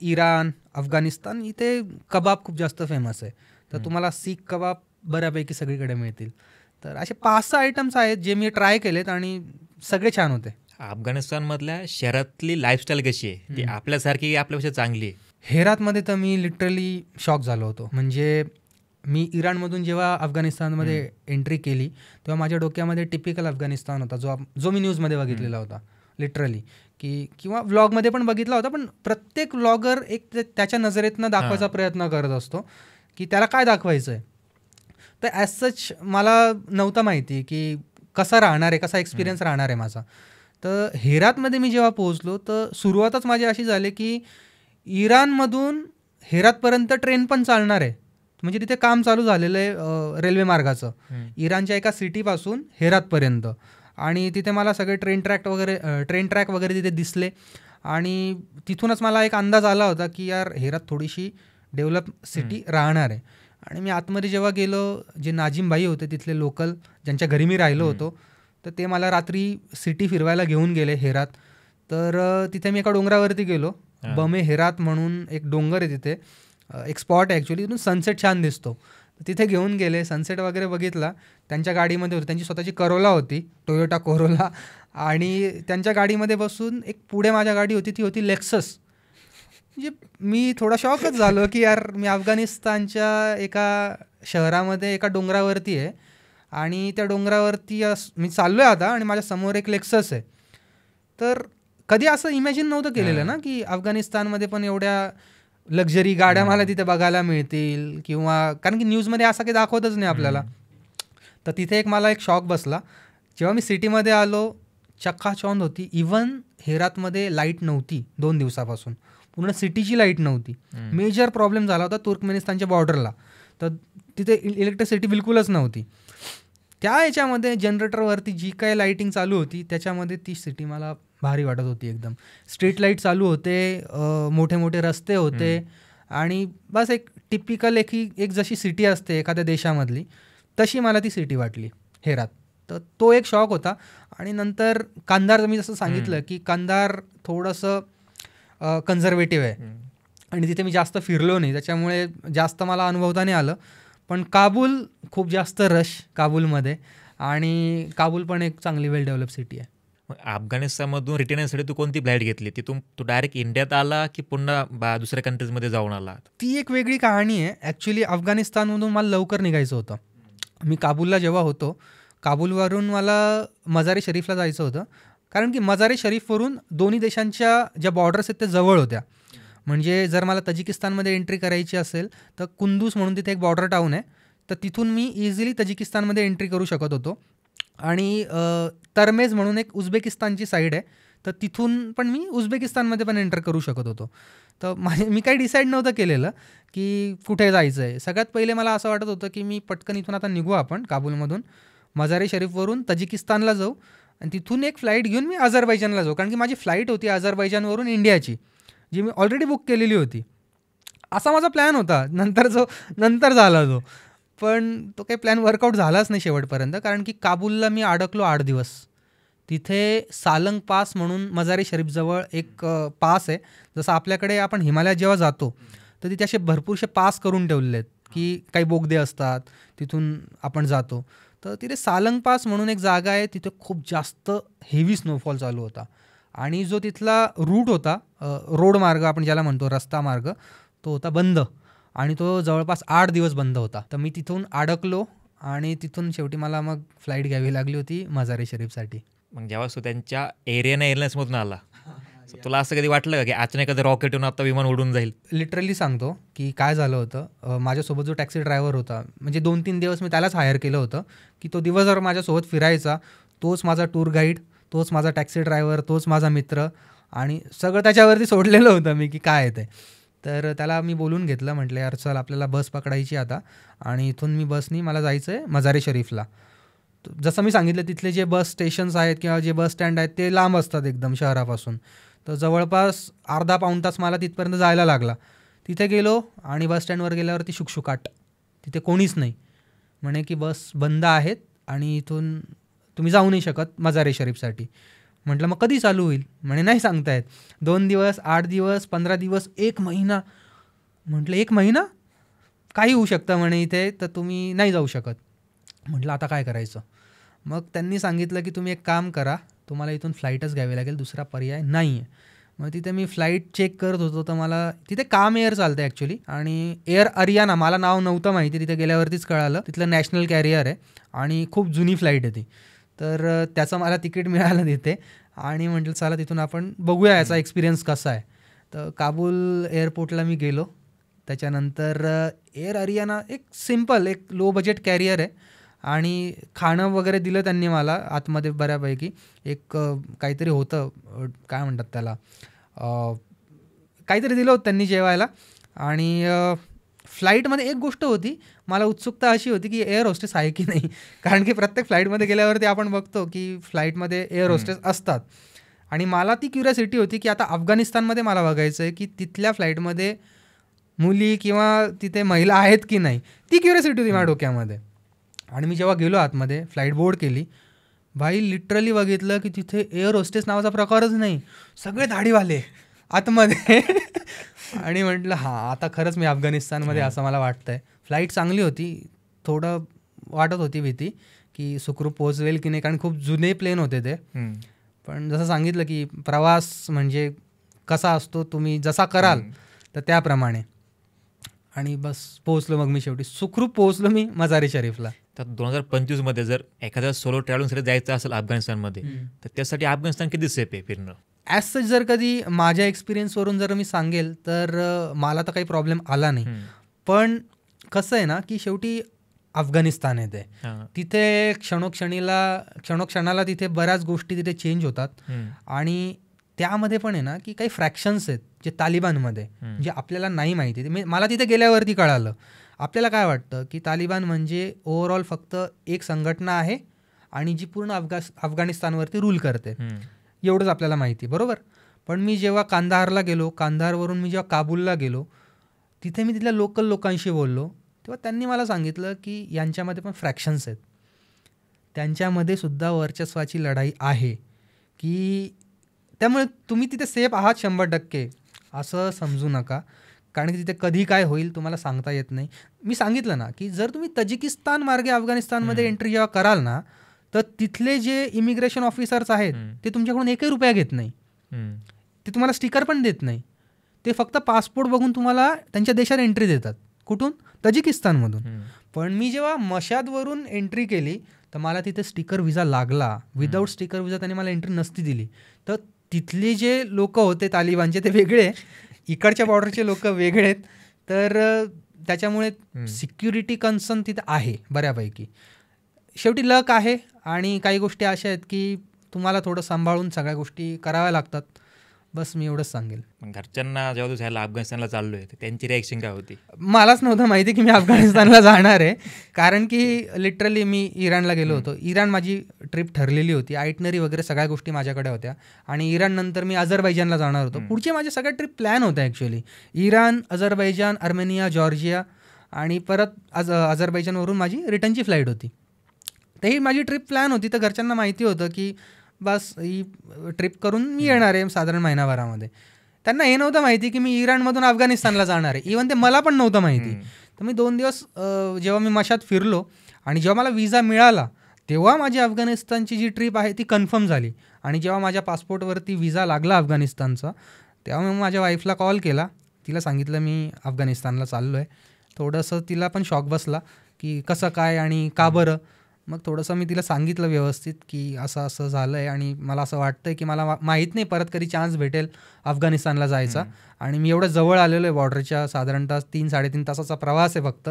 Iran, Afghanistan, इथे कबाब खूप जास्त फेमस आहे. तर तुम्हाला सीख कबाब बऱ्यापैकी सगळीकडे मिळतील. तर असे 5-6 आयटम्स आहेत जे मी ट्राय केलेत आणि सगळे छान होते. अफगाणिस्तानमधल्या शहरातली लाईफस्टाईल कशी आहे? ती आपल्यासारखी आपल्यापेक्षा चांगली आहे? हेरातमध्ये तर मी लिटरली शॉक झालो होतो. म्हणजे मी इराणमधून जेव्हा अफगाणिस्तानमध्ये एंट्री केली तेव्हा माझ्या डोक्यामध्ये टिपिकल अफगाणिस्तान होता, जो मी न्यूजमध्ये बघितलेला होता लिटरली, की किंवा व्लॉगमध्ये पण बघितला होता. पण प्रत्येक व्लॉगर एक त्याच्या नजरेतनं दाखवायचा प्रयत्न करत असतो की त्याला काय दाखवायचं आहे. तर ॲज सच मला नव्हतं माहिती की कसा राहणार आहे, कसा एक्सपिरियन्स राहणार आहे माझा. तर हेरातमध्ये मी जेव्हा पोहोचलो तर सुरुवातच माझी अशी झाली की इराणमधून हेरातपर्यंत ट्रेन पण चालणार आहे. म्हणजे तिथे काम चालू झालेलं आहे रेल्वे मार्गाचं, इराणच्या एका सिटीपासून हेरातपर्यंत. आणि तिथे मला सगळे ट्रेन ट्रॅक वगैरे तिथे दिसले. आणि तिथूनच मला एक अंदाज आला होता की यार हेरात थोडीशी डेव्हलप सिटी राहणार आहे. आणि मी आतमध्ये जेव्हा गेलो, जे नाजिम भाई होते तिथले लोकल, ज्यांच्या घरी मी राहिलो होतो, तर ते मला रात्री सिटी फिरवायला घेऊन गेले हेरात. तर तिथे मी एका डोंगरावरती गेलो, बमे हेरात म्हणून एक डोंगर आहे तिथे, एक स्पॉट आहे ॲक्च्युली, तिथून सनसेट छान दिसतो. तिथे घेऊन गेले, सनसेट वगैरे बघितला. त्यांच्या गाडीमध्ये होती, त्यांची स्वतःची करोला होती, टोयोटा कोरोला, आणि त्यांच्या गाडीमध्ये बसून एक पुढे माझ्या गाडी होती, ती होती लेक्सस. म्हणजे मी थोडा शॉकच झालो की यार, मी अफगाणिस्तानच्या एका शहरामध्ये एका डोंगरावरती आहे आणि त्या डोंगरावरती मी चाललो आहे आता आणि माझ्यासमोर एक लेक्सस आहे. तर कधी असं इमॅजिन नव्हतं केलेलं ना की अफगाणिस्तानमध्ये पण एवढ्या लक्झरी गाड्या मला तिथे बघायला मिळतील, किंवा कारण की न्यूजमध्ये असं काही दाखवतच नाही आपल्याला. तर तिथे एक मला एक शॉक बसला. जेव्हा मी सिटीमध्ये आलो, चक्काचौंध होती. इवन हेरातमध्ये लाईट नव्हती 2 दिवसापासून, पूर्ण सिटीची लाईट नव्हती. मेजर प्रॉब्लेम झाला होता तुर्कमेनिस्तानच्या बॉर्डरला, तर तिथे इलेक्ट्रिसिटी बिलकुलच नव्हती. त्या याच्यामध्ये जनरेटरवरती जी काय लाईटिंग चालू होती त्याच्यामध्ये ती सिटी मला भारी वाटत होती एकदम. स्ट्रीट लाईट चालू होते, मोठे मोठे रस्ते होते, आणि बस एक टिपिकल एक जशी सिटी असते एखाद्या देशामधली, तशी मला ती सिटी वाटली हेरात. तर तो एक शॉक होता. आणि नंतर कांदार, मी जसं सांगितलं की कांदार थोडंसं कन्झर्वेटिव्ह आहे आणि तिथे मी जास्त फिरलो नाही, त्याच्यामुळे जास्त मला अनुभवता नाही आलं. पण काबूल खूप जास्त रश काबूलमध्ये, आणि काबूल पण एक चांगली वेल डेव्हलप सिटी आहे. अफगाणिस्तानमधून रिटर्न येण्यासाठी तू कोणती फ्लाईट घेतली? तिथून तू डायरेक्ट इंडियात आला की पुन्हा दुसऱ्या कंट्रीजमध्ये जाऊन आला? ती एक वेगळी कहाणी आहे. ॲक्च्युली अफगाणिस्तानमधून मला लवकर निघायचं होतं. मी काबूलला जेव्हा होतो, काबूलवरून मला मजारे शरीफला जायचं होतं, कारण की मजारे शरीफवरून दोन्ही देशांच्या ज्या बॉर्डर्स आहेत त्या जवळ होत्या. म्हणजे जर मला तजिकिस्तानमध्ये एंट्री करायची असेल तर कुंदूस म्हणून तिथे एक बॉर्डर टाऊन आहे, तर तिथून मी इझिली तजिकिस्तानमध्ये एंट्री करू शकत होतो. आणि तरमेज म्हणून एक उझबेकिस्तानची साईड आहे, तर तिथून पण मी उझबेकिस्तानमध्ये पण एंटर करू शकत होतो. तर मी काही डिसाईड नव्हतं केलेलं की कुठे जायचं आहे. सगळ्यात पहिले मला असं वाटत होतं की मी पटकन इथून आता निघू आपण काबूलमधून, मजारे शरीफवरून तजिकिस्तानला जाऊ आणि तिथून एक फ्लाईट घेऊन मी अझरबैजानला जाऊ, कारण की माझी फ्लाईट होती अझरबैजानवरून इंडियाची, जी मी ऑलरेडी बुक केलेली होती. असा माझा प्लॅन होता, नंतर झाला तो. पण तो काही प्लॅन वर्कआउट झालाच नाही शेवटपर्यंत, कारण की काबूलला मी अडकलो 8 दिवस. तिथे सालंग पास म्हणून मजारी शरीफजवळ एक पास आहे. जसं आपल्याकडे आपण हिमालयात जेव्हा जातो तर तिथे असे भरपूरसे पास करून ठेवलेले आहेत की काही बोगदे असतात, तिथून आपण जातो. तर तिथे सालंग पास म्हणून एक जागा आहे, तिथे खूप जास्त हेवी स्नोफॉल चालू होता. आणि जो तिथला रूट होता, रोड मार्ग आपण ज्याला म्हणतो, रस्ता मार्ग, तो होता बंद, आणि तो जवळपास 8 दिवस बंद होता. तर मी तिथून अडकलो आणि तिथून शेवटी मला मग फ्लाईट घ्यावी लागली होती मजारे शरीफसाठी. मग जेव्हा तू त्यांच्या एरियाना एअरलाईन्समधून आला, तुला असं कधी वाटलं का की अचानक एखादं रॉकेट येऊन आता विमान उडून जाईल? लिटरली सांगतो की काय झालं होतं, माझ्यासोबत जो टॅक्सी ड्रायव्हर होता, म्हणजे 2-3 दिवस मी त्यालाच हायर केलं होतं की तो दिवसभर माझ्यासोबत फिरायचा. तोच माझा टूर गाईड, तोच माझा टॅक्सी ड्रायव्हर, तोच माझा मित्र, आणि सगळं त्याच्यावरती सोडलेलं होतं मी की काय आहे ते. तर त्याला मी बोलून घेतलं, म्हटलं यार चल आपल्याला बस पकडायची आता, आणि इथून मी बसनी मला जायचं आहे मजारे शरीफला. जसं मी सांगितलं तिथले जे बस स्टेशन्स आहेत किंवा जे बस स्टँड आहेत ते लांब असतात एकदम शहरापासून. तर जवळपास अर्धा-पाऊण तास मला तिथपर्यंत जायला लागला. तिथे गेलो आणि बस स्टँडवर गेल्यावरती शुकशुकाट, तिथे कोणीच नाही. म्हणे की बस बंद आहेत आणि इथून तुम्ही जाऊ नाही शकत मजारे शरीफसाठी. म्हटलं मग कधी चालू होईल? म्हणे नाही सांगतायत. 2 दिवस, 8 दिवस, 15 दिवस, 1 महिना. म्हटलं 1 महिना? काही होऊ शकतं म्हणे इथे, तर तुम्ही नाही जाऊ शकत. म्हटलं आता काय करायचं? मग त्यांनी सांगितलं की तुम्ही एक काम करा, तुम्हाला इथून फ्लाईटच घ्यावी लागेल, दुसरा पर्याय नाही आहे. मग तिथे मी फ्लाईट चेक करत होतो, तर मला तिथे काम एअर चालतं ॲक्च्युली, आणि एअर अरियाना, मला नाव नव्हतं माहिती, तिथे गेल्यावरतीच कळालं. तिथलं नॅशनल कॅरियर आहे आणि खूप जुनी फ्लाईट आहे ती. तर त्याचं मला तिकीट मिळालं तिथे, आणि म्हटलं चला तिथून आपण बघूया याचा एक्सपिरियन्स कसा आहे. तर काबूल एअरपोर्टला मी गेलो. त्याच्यानंतर एअर अरियाना एक सिम्पल, एक लो बजेट कॅरियर आहे, आणि खाणं वगैरे दिलं त्यांनी मला आतमध्ये बऱ्यापैकी. एक काहीतरी होतं, काय म्हणतात त्याला, काहीतरी दिलं होतं त्यांनी जेवायला. आणि फ्लाईटमध्ये एक गोष्ट होती, मला उत्सुकता अशी होती की एअर होस्टेस आहे की नाही, कारण की प्रत्येक फ्लाईटमध्ये गेल्यावरती आपण बघतो की फ्लाईटमध्ये एअर होस्टेस असतात. आणि मला ती क्युरियोसिटी होती की आता अफगाणिस्तानमध्ये मला बघायचं आहे की तिथल्या फ्लाईटमध्ये मुली किंवा तिथे महिला आहेत की नाही, ती क्युरियोसिटी होती माझ्या डोक्यामध्ये. आणि मी जेव्हा गेलो आतमध्ये, फ्लाईट बोर्ड केली, भाई लिटरली बघितलं की तिथे एअर होस्टेस नावाचा प्रकारच नाही, सगळे दाढीवाले आतमध्ये. आणि म्हटलं हां, आता खरंच मी अफगाणिस्तानमध्ये असं मला वाटतंय. फ्लाईट चांगली होती, थोडं वाटत होती भीती की सुखरूप पोहोचवेल की नाही, कारण खूप जुने प्लेन होते ते. पण जसं सांगितलं की प्रवास म्हणजे कसा असतो, तुम्ही जसा कराल तर त्याप्रमाणे. आणि बस पोहोचलो मग मी, शेवटी सुखरूप पोहोचलो मी मजारी शरीफला. तर 2025 जर एखाद्या सोलो ट्रॅव्हलिंगसाठी जायचं असेल अफगाणिस्तानमध्ये, तर त्यासाठी अफगाणिस्तान किती सेफ आहे फिरणं? ॲज सच जर कधी माझ्या एक्सपिरियन्सवरून जर मी सांगेल तर मला तर काही प्रॉब्लेम आला नाही. पण कसं आहे ना की शेवटी अफगाणिस्तान आहे ते, तिथे क्षणोक्षणाला तिथे बऱ्याच गोष्टी तिथे चेंज होतात. आणि त्यामध्ये पण आहे ना की काही फ्रॅक्शन्स आहेत जे तालिबानमध्ये, जे आपल्याला नाही माहिती. मला तिथे गेल्यावरती कळालं. आपल्याला काय वाटतं की तालिबान म्हणजे ओव्हरऑल फक्त एक संघटना आहे आणि जी पूर्ण अफगाणिस्तानवरती रूल करते, एवढंच आपल्याला माहिती, बरोबर. पण मी जेव्हा कांदाहारला गेलो, कांदाहारवरून मी जेव्हा काबूलला गेलो, तिथे मी तिथल्या लोकल लोकांशी बोललो, तेव्हा त्यांनी मला सांगितलं की यांच्यामध्ये पण फ्रॅक्शन्स आहेत, त्यांच्यामध्ये सुद्धा वर्चस्वाची लढाई आहे. की त्यामुळे तुम्ही तिथे सेफ आहात 100% असं समजू नका, कारण की तिथे कधी काय होईल तुम्हाला सांगता येत नाही. मी सांगितलं ना की जर तुम्ही तजिकिस्तान मार्गे अफगाणिस्तानमध्ये एंट्री जेव्हा कराल ना, तर तिथले जे इमिग्रेशन ऑफिसर्स आहेत ते तुमच्याकडून एकही रुपया घेत नाही, ते तुम्हाला स्टिकर पण देत नाही. ते फक्त पासपोर्ट बघून तुम्हाला त्यांच्या देशात एंट्री देतात. कुठून? तजिकिस्तानमधून. पण मी जेव्हा मशादवरून एंट्री केली तर मला तिथे स्टिकर व्हिसा लागला. विदाऊट स्टिकर व्हिसा त्यांनी मला एंट्री नसती दिली. तर तिथले जे लोक होते तालिबानचे ते वेगळे, इकडच्या बॉर्डरचे लोक वेगळे आहेत. तर त्याच्यामुळे सिक्युरिटी कन्सर्न तिथे आहे बऱ्यापैकी. शेवटी लक आहे आणि काही गोष्टी अशा आहेत की तुम्हाला थोडं सांभाळून सगळ्या गोष्टी कराव्या लागतात. बस मी एवढंच सांगेल. घरच्यांना जेव्हा तू जायला अफगाणिस्तानला चाललो आहे त्यांची रिॲक्शन काय होती? मलाच नव्हतं माहिती की मी अफगाणिस्तानला जाणार आहे, कारण की लिटरली मी इराणला गेलो होतो. इराण माझी ट्रिप ठरलेली होती, आयटनरी वगैरे सगळ्या गोष्टी माझ्याकडे होत्या. आणि इराणनंतर मी अझरबैजानला जाणार होतो. पुढचे माझे सगळ्या ट्रिप प्लॅन होत्या actually. Iran, Azerbaijan, Armenia, Georgia आणि परत अझरबैजानवरून माझी रिटर्नची फ्लाईट होती. तर ही माझी ट्रिप प्लॅन होती. तर घरच्यांना माहिती होतं की बस ही ट्रिप करून मी येणार आहे साधारण महिनाभरामध्ये. त्यांना हे नव्हतं माहिती की मी इराणमधून अफगाणिस्तानला जाणार आहे. इवन ते मला पण नव्हतं माहिती. तर मी 2 दिवस जेव्हा मी मशाद फिरलो आणि जेव्हा मला विजा मिळाला तेव्हा माझी अफगाणिस्तानची जी ट्रिप आहे ती कन्फर्म झाली. आणि जेव्हा माझ्या पासपोर्टवरती विजा लागला अफगाणिस्तानचा, तेव्हा मी माझ्या वाईफला कॉल केला, तिला सांगितलं मी अफगाणिस्तानला चाललो आहे. थोडंसं तिला पण शॉक बसला की कसं काय आणि का बरं. मग थोडंसं मी तिला सांगितलं व्यवस्थित की असं असं झालं आहे आणि मला असं वाटतं की मला माहीत नाही परत कधी चान्स भेटेल अफगाणिस्तानला जायचा. आणि मी एवढं जवळ आलेलो आहे बॉर्डरच्या, साधारणतः 3-3.5 तासाचा प्रवास आहे फक्त.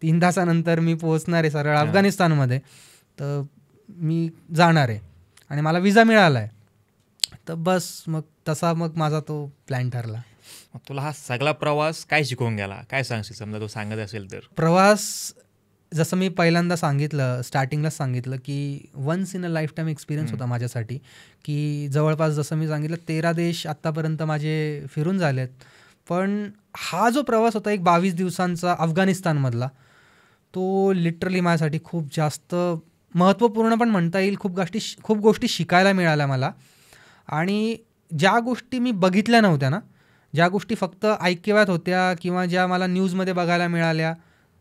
3 तासानंतर मी पोहोचणार आहे सरळ अफगाणिस्तानमध्ये. तर मी जाणार आहे आणि मला विजा मिळाला आहे. तर बस मग तसा मग माझा तो प्लॅन ठरला. मग तुला हा सगळा प्रवास काय शिकवून गेला, काय सांगशील समजा तो सांगत असेल तर? प्रवास जसं मी पहिल्यांदा सांगितलं, स्टार्टिंगलाच सांगितलं की once in a life time experience होता माझ्यासाठी. की जवळपास जसं मी सांगितलं 13 देश आत्तापर्यंत माझे फिरून झालेत. पण हा जो प्रवास होता एक 22 दिवसांचा अफगाणिस्तानमधला, तो लिटरली माझ्यासाठी खूप जास्त महत्त्वपूर्ण पण म्हणता येईल. खूप गोष्टी शिकायला मिळाल्या मला. आणि ज्या गोष्टी मी बघितल्या नव्हत्या ना, ज्या गोष्टी फक्त ऐकिवात होत्या किंवा ज्या मला न्यूजमध्ये बघायला मिळाल्या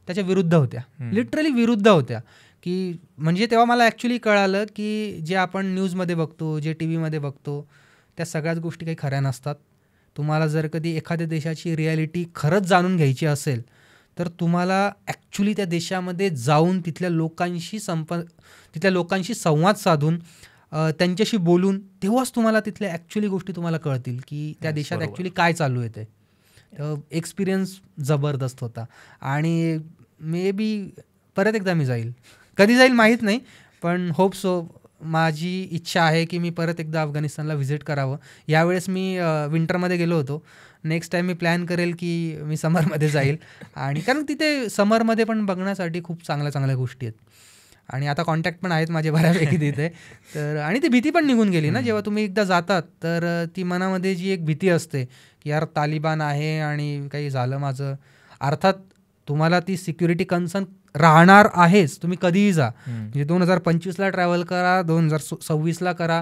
त्याच्या विरुद्ध होत्या, लिटरली विरुद्ध होत्या. की म्हणजे तेव्हा मला ॲक्च्युली कळालं की जे आपण न्यूजमध्ये बघतो, जे टी व्हीमध्ये बघतो, त्या सगळ्याच गोष्टी काही खऱ्या नसतात. तुम्हाला जर कधी एखाद्या देशाची रिॲलिटी खरंच जाणून घ्यायची असेल तर तुम्हाला ॲक्च्युली त्या देशामध्ये जाऊन तिथल्या लोकांशी संवाद साधून त्यांच्याशी बोलून तेव्हाच तुम्हाला तिथल्या ॲक्च्युली गोष्टी तुम्हाला कळतील की त्या देशात ॲक्च्युली काय चालू आहे ते. एक्सपिरियन्स जबरदस्त होता. आणि मे बी परत एकदा मी जाईल, कधी जाईल माहीत नाही, पण होप सो. माझी इच्छा आहे की मी परत एकदा अफगाणिस्तानला व्हिजिट करावं. यावेळेस मी विंटरमध्ये गेलो होतो. नेक्स्ट टाईम मी प्लॅन करेल की मी समरमध्ये जाईल. आणि कारण तिथे समरमध्ये पण बघण्यासाठी खूप चांगल्या चांगल्या गोष्टी आहेत. आणि आता कॉन्टॅक्ट पण आहेत माझे बऱ्यापैकी तिथे. तर आणि ती भीती पण निघून गेली ना, जेव्हा तुम्ही एकदा जातात तर ती मनामध्ये जी एक भीती असते की यार तालिबान आहे आणि काही झालं माझं, अर्थात तुम्हाला ती सिक्युरिटी कन्सर्न राहणार आहेच, तुम्ही कधीही जा. म्हणजे 2025ला ट्रॅव्हल करा, 2026ला करा,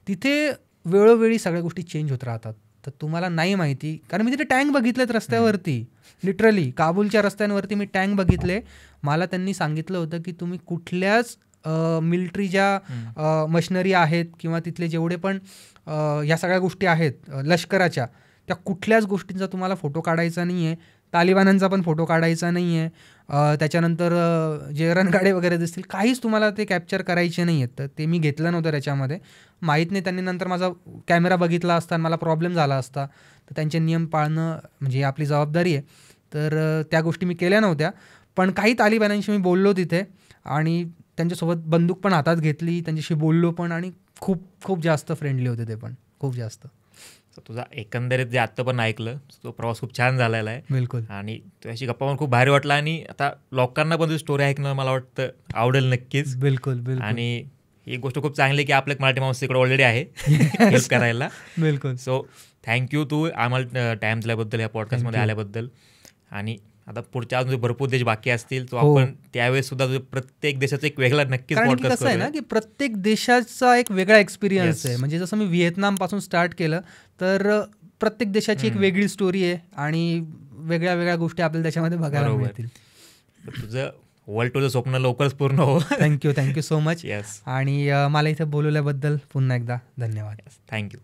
तिथे वेळोवेळी सगळ्या गोष्टी चेंज होत राहतात. तर तुम्हाला नाही माहिती, कारण मी तिथे टँक बघितलेत रस्त्यावरती, लिटरली काबूलच्या रस्त्यांवरती मी टँक बघितले. मला त्यांनी सांगितलं होतं की तुम्ही कुठल्याच मिलिटरी ज्या मशिनरी आहेत किंवा तिथले जेवढे पण ह्या सगळ्या गोष्टी आहेत लष्कराच्या, त्या कुठल्याच गोष्टींचा तुम्हाला फोटो काढायचा नाही आहे, तालिबानांचा पण फोटो काढायचा नाही आहे, त्याच्यानंतर जे रणगाडे वगैरे दिसतील काहीच तुम्हाला ते कॅप्चर करायचे नाही आहेत. तर ते मी घेतलं नव्हतं त्याच्यामध्ये. माहीत नाही, त्यांनी नंतर माझा कॅमेरा बघितला असता मला प्रॉब्लेम झाला असता. तर त्यांचे नियम पाळणं म्हणजे ही आपली जबाबदारी आहे. तर त्या गोष्टी मी केल्या नव्हत्या. पण काही तालिबानांशी मी बोललो तिथे आणि त्यांच्यासोबत बंदूक पण हातात घेतली, त्यांच्याशी बोललो पण, आणि खूप खूप जास्त फ्रेंडली होते ते पण, खूप जास्त. तुझा एकंदरीत जे आत्ता पण ऐकलं, तो प्रवास खूप छान झालेला आहे. बिलकुल. आणि तुझ्याशी गप्पा पण खूप भारी वाटला. आणि आता लोकांना पण तुझी स्टोरी ऐकणं मला वाटतं आवडेल नक्कीच. बिलकुल बिलकुल. आणि ही गोष्ट खूप चांगली आहे की आपलं एक मराठी माणूस तिकडे ऑलरेडी आहे हेल्प करायला. बिलकुल. सो थँक्यू तू आम्हाला टाईम दिल्याबद्दल, या पॉडकास्टमध्ये आल्याबद्दल. आणि आता पुढच्या अजून भरपूर देश बाकी असतील, तो आपण त्यावेळेस सुद्धा प्रत्येक देशाचा एक वेगळा नक्कीच पॉडकास्ट कसं आहे ना की प्रत्येक देशाचा एक वेगळा एक्सपिरियन्स आहे. म्हणजे जसं मी व्हिएतनामपासून स्टार्ट केलं तर प्रत्येक देशाची एक वेगळी स्टोरी आहे आणि वेगळ्या वेगळ्या गोष्टी आपल्याला त्याच्यामध्ये बघायला मिळतील. तुझं वर्ल्ड टूरचं स्वप्न लवकरच पूर्ण हो. Thank you so much. येस. आणि मला इथे बोलवल्याबद्दल पुन्हा एकदा धन्यवाद. थँक्यू.